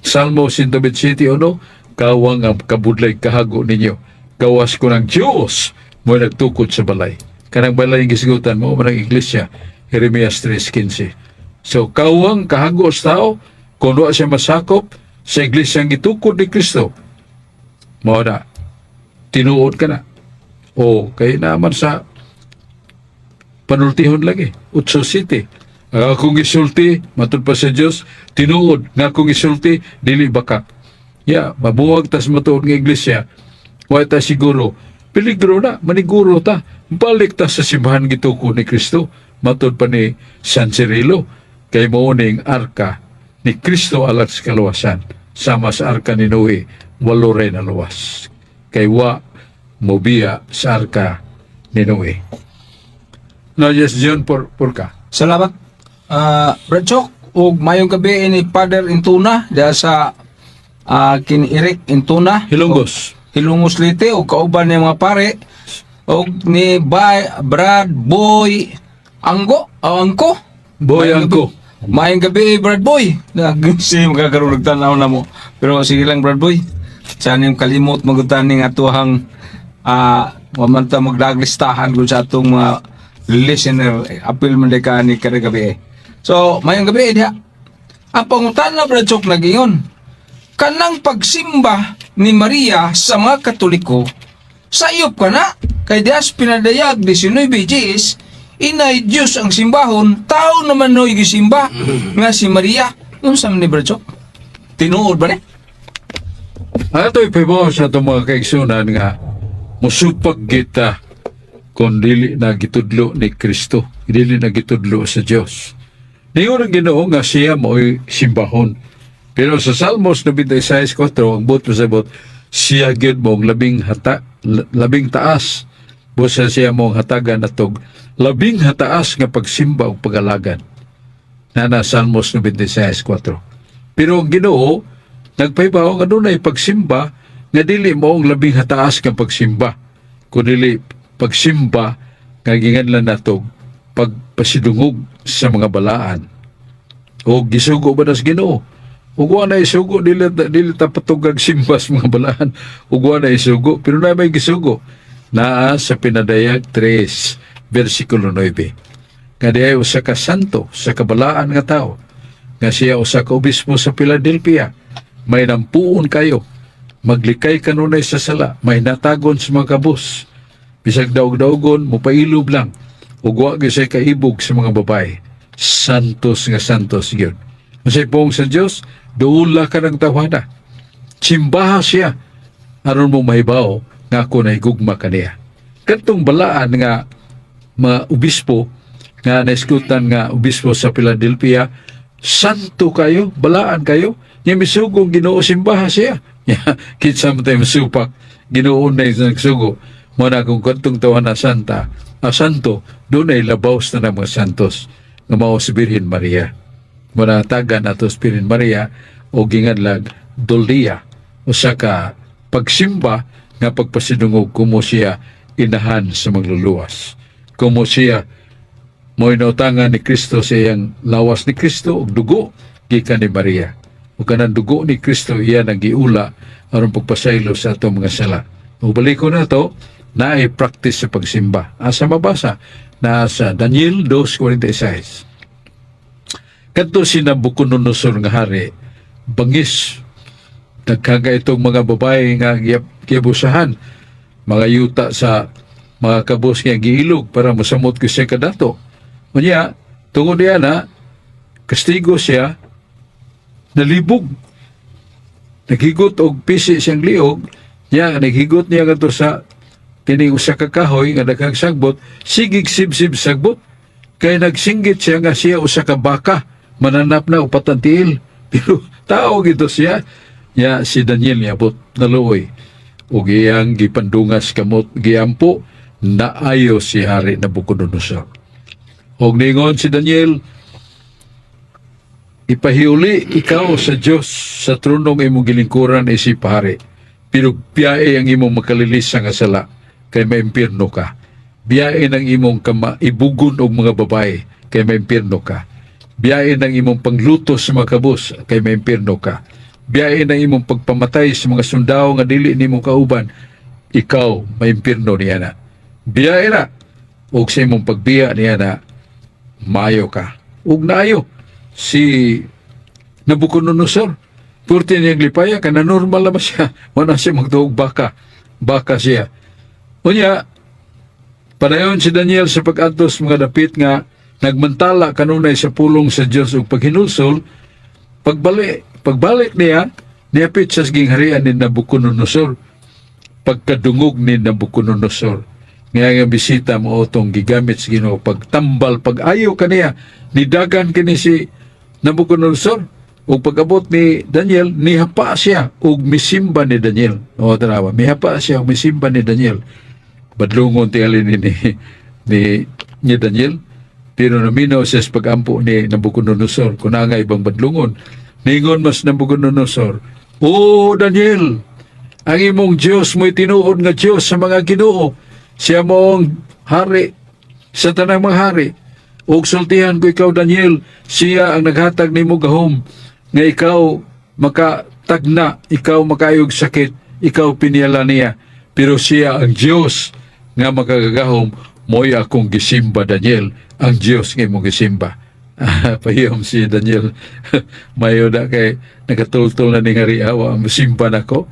Salmo 127:1, kawang ang kabudlay kahago ninyo. Gawas ko ng Diyos mo nagtukod sa balay. Kanang balay ang gisigutan mo, manang iglesia. Jeremias 3:15. So, kawang kahago sa tao, kung doon siya masakop sa iglesia ang gitukod ni Kristo, mo na, tinuod ka na. O, kaya naman sa panultihon lagi, Utso City. Ang akong isulti, matod pa sa Diyos, tinuod, nga akong isulti, dili baka. Mabuwag tas matuod ng iglesia, wala ta siguro, peligro na, maniguro ta, balik ta sa simbahan gitukod ni Kristo, matod pa ni San Cirilo, kay mauning arka ni Kristo alat sa kaluwasan, sama sa arka ni Noe, walo rin na luwas. Kay wa mobiya sa arka ni Noe. No, yes, John, por ka. Salamat. Brad Chok, ug mayong gabi ni Father Intuna diha sa kiniirik Intuna. Hilongos. Hilongos Leyte ug kauban ni mga pare ug ni Brad Boy Angko. Boy Angko. Mayong gabi Brad Boy. Nagsi magkakaroon nagtanaw na mo. Pero sige lang Brad Boy. Sana yung kalimot magutan ning atuhang wamanta magdaglistahan ko sa atong mga listener apil man ka ni kada gabi. So, mayong gabi diha. Ang pangutana Brad Chok nagingon. Kanang pagsimba ni Maria sa mga Katoliko, sayop ka na, kay dias pinadayag 19 Gs, inay Diyos ang simbahon, tao naman no'y gisimba, nga si Maria. Ano sa ni Brad Chok? Tinuod ba na? Ato'y pibaw sa itong mga kaigsunan nga musupag kita kung dili na gitudlo ni Kristo, dili na gitudlo sa Diyos. Ningon ang Ginoo nga siya mo'y simbahon. Pero sa Salmos 96:4, ang buto sa bot, siya gyud mong labing taas. Busa siya mong hatagan natog labing hataas nga pagsimba o pagalagan. Na Salmos 96:4. Pero ang Ginoo nagpaibaw nga dunay pagsimba nga dili moong labing hataas nga pagsimba, kundi pagsimba nga ginganlan natog pagpasidungog sa mga balaan. O gisugo ba nas Ginoo? Ug na isugo dili ta patugag simbas mga balaan. Ug na isugo pero na may gisugo naa sa pinadayag 3 versikulo 9. Nga diay usa ka santo sa kabalaan nga tao, nga siya usa ka obispo sa Philadelphia, may nampuon kayo, maglikay kanunay sa sala, may natagon sa mga kabus, bisag daog-daogon mupailob lang, ug wa gyud siya kaibog sa mga babae. Santos nga santos yun. Masay pong sa Diyos, doula ka ng tawhana. Simbaha siya, aron mo mahibaw nga ako na higugma kaniya. Kantong balaan nga mga obispo, nga naiskutan nga obispo sa Philadelphia, santo kayo, balaan kayo, niya misugong Ginoo simbaha siya. Kitsa mo tayo masupak, Ginoo na yung nagsugo. Muna kung kantong tawhana santa, santo, doon ay labaws na ng mga santos, nga mao si Birhen Maria. Muna tagan ato si Birhen Maria, o ginganlag Doldia, o sa ka pagsimba nga pagpasidungog kumo siya inahan sa magluluwas. Kumo siya mo'y nautangan ni Kristo sa iyang lawas ni Kristo ug dugo gikan ni Maria. O kanang dugo ni Kristo iya nagiula aron pagpasaylo sa atong mga sala. O balik ko na to, na ay practice sa pagsimba. Asa mabasa? Na sa Daniel 2:46. Kadto si Nabucodonosor nga hari, bangis, nagkaga itong mga babae nga giabusahan, mga yuta sa mga kabos nga giilog para masamot ko siya kadato. Unya, tungod niya na, kastigo siya, nalibog. Naghigot og pisi siyang liog, niya, naghigot niya kadto sa kini usa ka kahoy nga daghang sagbot, sigig sib-sib sagbot. Kay nagsinggit siya nga siya usa ka baka, mananap na upat ang tiil. Pero tao gito siya. Ya si Daniel niabot naluoy ug iyang gipandungas kamot giampo naayo si Hari Nabucodonosor. Og ningon si Daniel, ipahiuli ikaw sa Dios sa tronong imong gilingkuran isip hari. Pero biyae ang imong makalilis nga sala kay maimpirno ka. Biyae ng imong ibugon og mga babae kay maimpirno ka. Biyae ng imong pangluto sa mga kabus kay maimpirno ka. Biyae ng imong pagpamatay sa mga sundao nga dili nimo kauban, ikaw maimpirno niya na. Biyae na og sa imong pagbiya niya na maayo ka. Ug naayo si Nabucodonosor. Purti niyang lipaya, kana normal naman siya. Wala siya magtuog baka. Baka siya. Unya, padayon si Daniel sa pag-atos mga dapit nga nagmantala kanunay sa pulong sa Diyos ug paghinulsol, pagbalik niya, niapit sa siging harian ni Nabucodonosor, pagkadungog ni Nabucodonosor. Nga nga bisita mo otong gigamit sa Ginoo pagtambal, pag-ayo kaniya, nidagan kini si Nabucodonosor. O pag-abot ni Daniel, nihapa siya ug misimba ni Daniel. O tanawa, mihapa siya ug misimba ni Daniel. Badlungon tingali ni Daniel. Pero naminaw siya sa pag-ampo ni Nabucodonosor. Kung nga ibang badlungon, ningon mas Nabucodonosor, "O Daniel, ang imong Diyos mo'y tinuod nga Diyos sa mga Ginoo. Siya mo'ng hari sa tanang mga hari. Ug sultihan ko ikaw, Daniel, siya ang naghatag nimo gahom nga ikaw makatagna, ikaw makayog sakit, ikaw piniyala niya. Pero siya ang Diyos nga makagagahom, mo'y akong gisimba, Daniel, ang Diyos nga imong gisimba." Pahiyom si Daniel. Mayo na kay nakatultol na ni Hari Awa, masimba na ko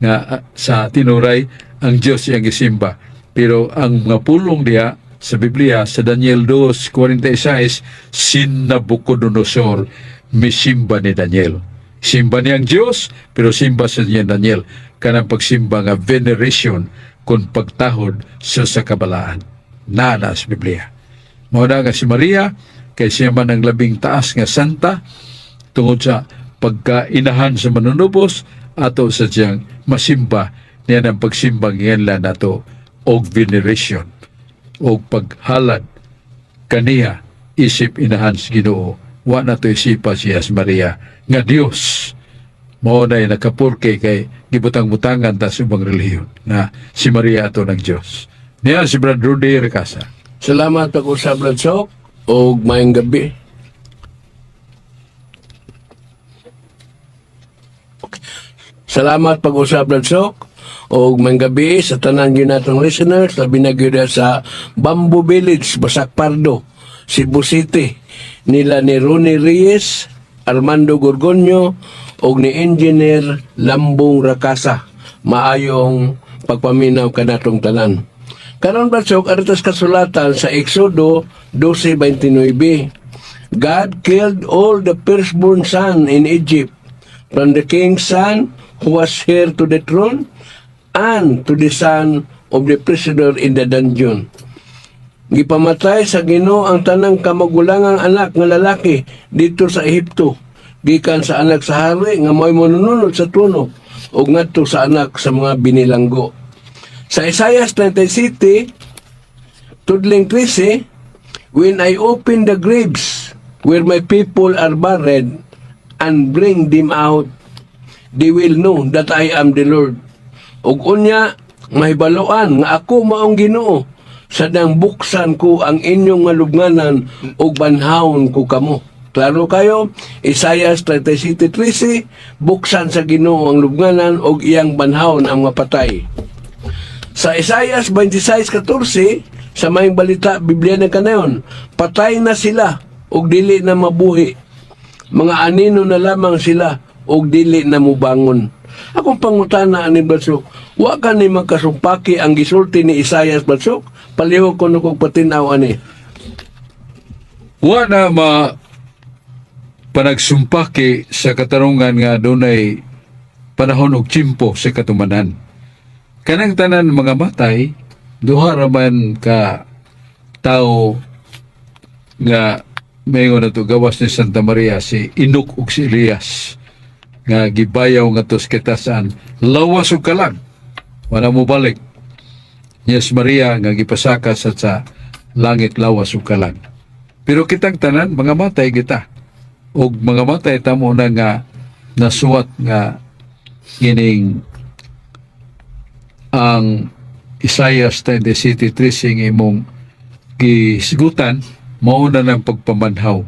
nga sa tinuray ang Diyos yang gisimba. Pero ang mga pulong diya sa Biblia, sa Daniel 2:46, sin Nabucodonosor, misimba ni Daniel. Simba niya ang Diyos, pero simba sa niya Daniel. Kanang pagsimba nga veneration kung pagtahod sa kabalaan. Nana sa Biblia. Muna nga si Maria, kay siya man ang labing taas nga santa, tungod sa pagkainahan sa manunubos, ato sa siyang masimba, niya ng pagsimbang yan nato og veneration og paghalad kaniya isip inahan sa Ginoo. Wa na to isipa siya sa Maria nga Dios mao na nakapurke kay gibutang-butangan ta sa ubang relihiyon na si Maria ato ng Dios. Niya si Brad Rudy Recasa. Salamat ako sa Bradsok o mayang gabi. Salamat pag-usap Bradsok o mayang gabi sa tanan yun natong listeners na binagyo sa Bamboo Village, Basak Pardo, Cebu City, nila ni Ronnie Reyes, Armando Gorgonio o ni Engineer Lambong Rakasa. Maayong pagpaminaw kanatong tanan. Karon Bradsok, aritas kasulatan sa Exodo 12:29. God killed all the firstborn son in Egypt, from the king's son who was heir to the throne, and to the son of the prisoner in the dungeon. Gipamatay sa Ginoo ang tanang kamagulangang anak nga lalaki dito sa Ehipto, gikan sa anak sa hari nga mo'y manununod sa trono, o ngadto sa anak sa mga binilanggo. Sa Isaiah 37, tudling 13, when I open the graves where my people are buried and bring them out, they will know that I am the Lord. Ug unya, mahibaloan nga ako maong Ginoo, sadang buksan ko ang inyong malubnganan ug banhawon ko kamo. Klaro kayo, Isaiah 37:13, buksan sa Ginoo ang lubnganan ug iyang banhawon ang mga patay. Sa Isaiah 26:14, sa mayong balita, Biblia na kanayon, patay na sila ug dili na mabuhi. Mga anino na lamang sila ug dili na mubangon. Akong pangutana ani Bradsok, wa ka ni magkasumpaki ang gisulti ni Isaiah Bradsok? Palihog ko nung patinaw ani. Wa na panagsumpaki sa katarungan nga dunay panahon og tiyempo sa katumanan. Kanang tanan mga matay, duha raman ka tao nga mayon na to gawas ni Santa Maria, si Enoch ug si Elias. nga gibayaw nga tos kitasan lawas ug kalag wala mo balik. Yes Maria nga gipasaka sa langit lawas ug kalag. Pero kitang tanan mga matay kita. Og mga matay tamo na nga nasuwat nga ining ang Isaiah 37:3 sing imong gisigutan mao na ng pagpamanhaw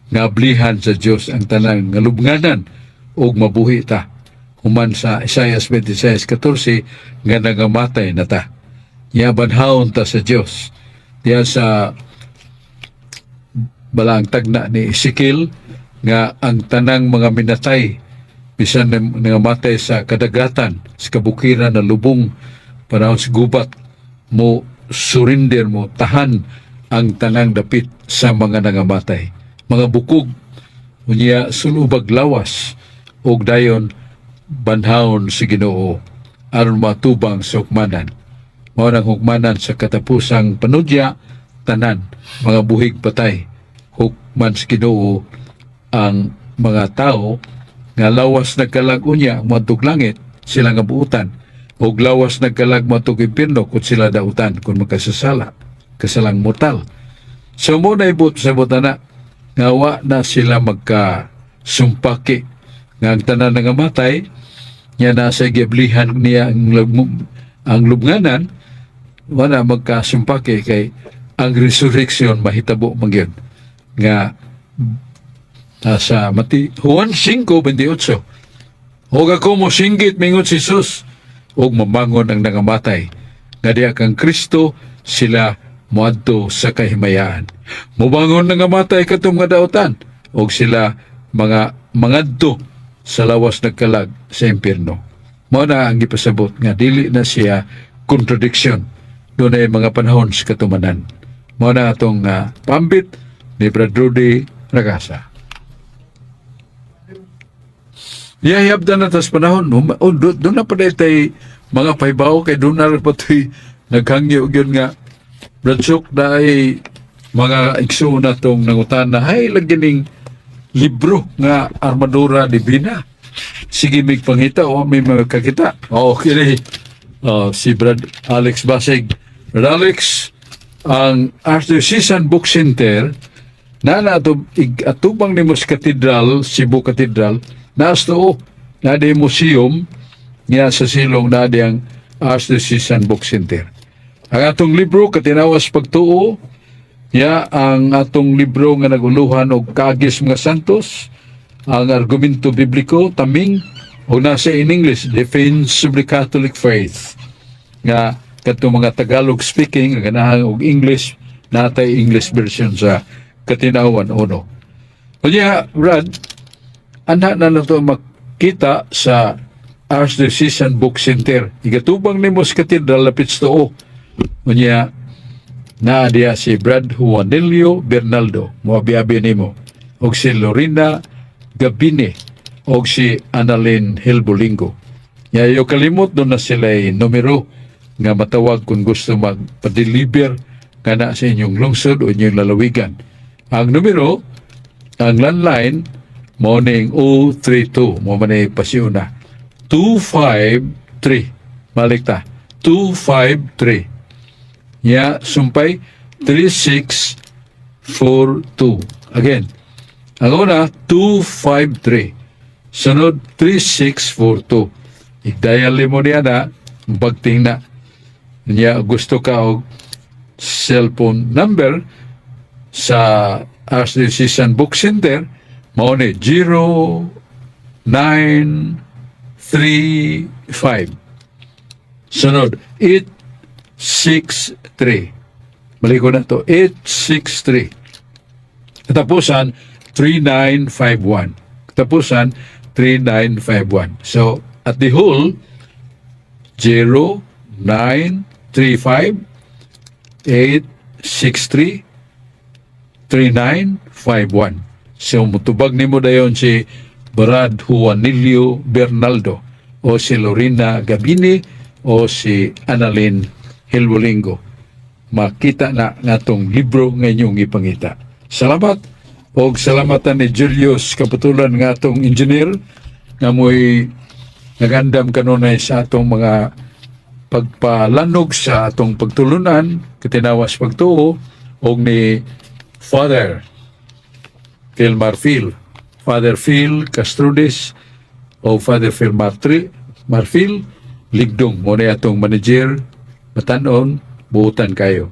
nga ablihan sa Dios ang tanang nga lubnganan og mabuhi ta human sa Isaiah 26:14 nga nagamatay na ta. Yabanhawon ta sa Dios. Diya sa balang tagna ni Ezekiel nga ang tanang mga minatay bisan nangamatay sa kadagatan sa kabukiran na lubong panahon sa gubat mo surrender mo tahan ang tanang dapit sa mga nangamatay mga bukog unya sulubag lawas og dayon banhawon si Ginoo aron matubang sa hukmanan mao nang hukmanan sa katapusang panudya tanan mga buhig patay hukman si Ginoo ang mga tao nga lawas nagkalag unya matug langit sila nga buutan og lawas nagkalag matug impierno kung sila dautan kung makasasala kasalang mortal. So mo na ibot sa butana nga wa na sila magkasumpaki nga ang tanan nga matay nya nasa giblihan niya ang lubnganan wala magkasumpaki kay ang resurrection mahitabo magyud nga sa Juan 5:28 og ako mo singgit mingon si Jesus og mamangon ang nangamatay nga diya kang Kristo sila moadto sa kahimayaan mobangon nangamatay katong nga dautan og sila mga mangadto sa lawas nagkalag sa impierno. Mao na ang gipasabot nga dili na siya contradiction dunay mga panahon sa katumanan. Mao na atong pambit ni Brad Rudy Ragasa. Yayabdan na tas panahon. Doon na pa tay mga paybaw kay doon na patoy naghangyo yun nga Bradsok na ay mga ikso na itong nangutan na hay lagyaning libro nga Armadura Divina. Sige may pangita o may mga kakita. Okay si Brad Alex Basig. Brad Alex, ang Archdiocese Book Center na atubang ni Mos Cathedral, Cebu Cathedral, nasto na di museum niya sa silong na di ang Archdiocese Book Center. Ang atong libro katinawas pagtuo ya ang atong libro nga naguluhan og kaagis mga santos ang argumento bibliko taming o nasa in English Defense of the Catholic Faith nga katong mga Tagalog speaking ganahan og English natay English version sa katinawan uno. Kanya Brad ana na nato makita sa Archdiocese Book Center. Igatubang ni Mos Cathedral lapit sa tuo. Kanya na diya si Brad Juanilio Bernaldo, moabi-abi nimo, og si Lorena Gabine, og si Annalyn Hilbolingo. Yayo kalimot doon na sila numero nga matawag kung gusto magpa-deliver nga na sa inyong lungsod o inyong lalawigan. Ang numero, ang landline, morning 032, mo manay pasiuna, 253, malikta, 253. Ya, sumpay 3642. Again, ang una 253. Sunod 3642. I-dial mo niya na, bagting na. Niya gusto ka og cellphone number sa Archdiocese Book Center, mao ni 0935. Sunod 863. Balik ko na to. 863. Katapusan, 3951. Katapusan, 3951. So, at the whole, 0935 863 3951. So, mutubag ni mo dayon si Brad Juanilio Bernaldo o si Lorena Gabini o si Annalyn Hilbolingo. Makita na natong libro nga inyong ipangita. Salamat o salamatan ni Julius Kaputulan nga atong engineer nga mo'y nagandam kanunay sa atong mga pagpalanog sa atong pagtulunan, katinawas pagtuo, o ni Father Phil Marfil, Father Phil Castrodes, o Father Phil Marfil, ligdong mo na atong manager, matanon, buutan kayo.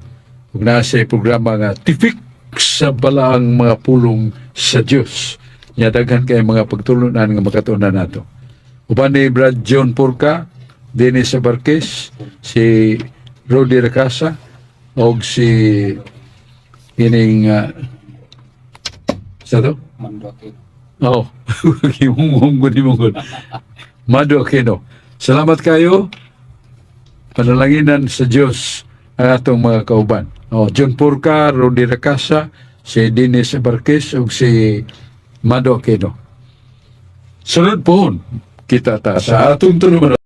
Kung nasa programa nga tipik sa balaang mga pulong sa Diyos, niya daghan kay mga pagtulunan nga makatunan nato. Uban ni Brad John Porca, Dennis Abarquez, si Rodi Racasa, o si ining sa to? Oo. Himungong ko ni Munggon. Mado Aquino. Salamat kayo. Panalanginan sa Diyos ang atong mga kauban. John Porca, Rodi Racasa, si Dennis Abarquez, o si Mado Aquino. Sunod po, kita ta sa atong tulumanon.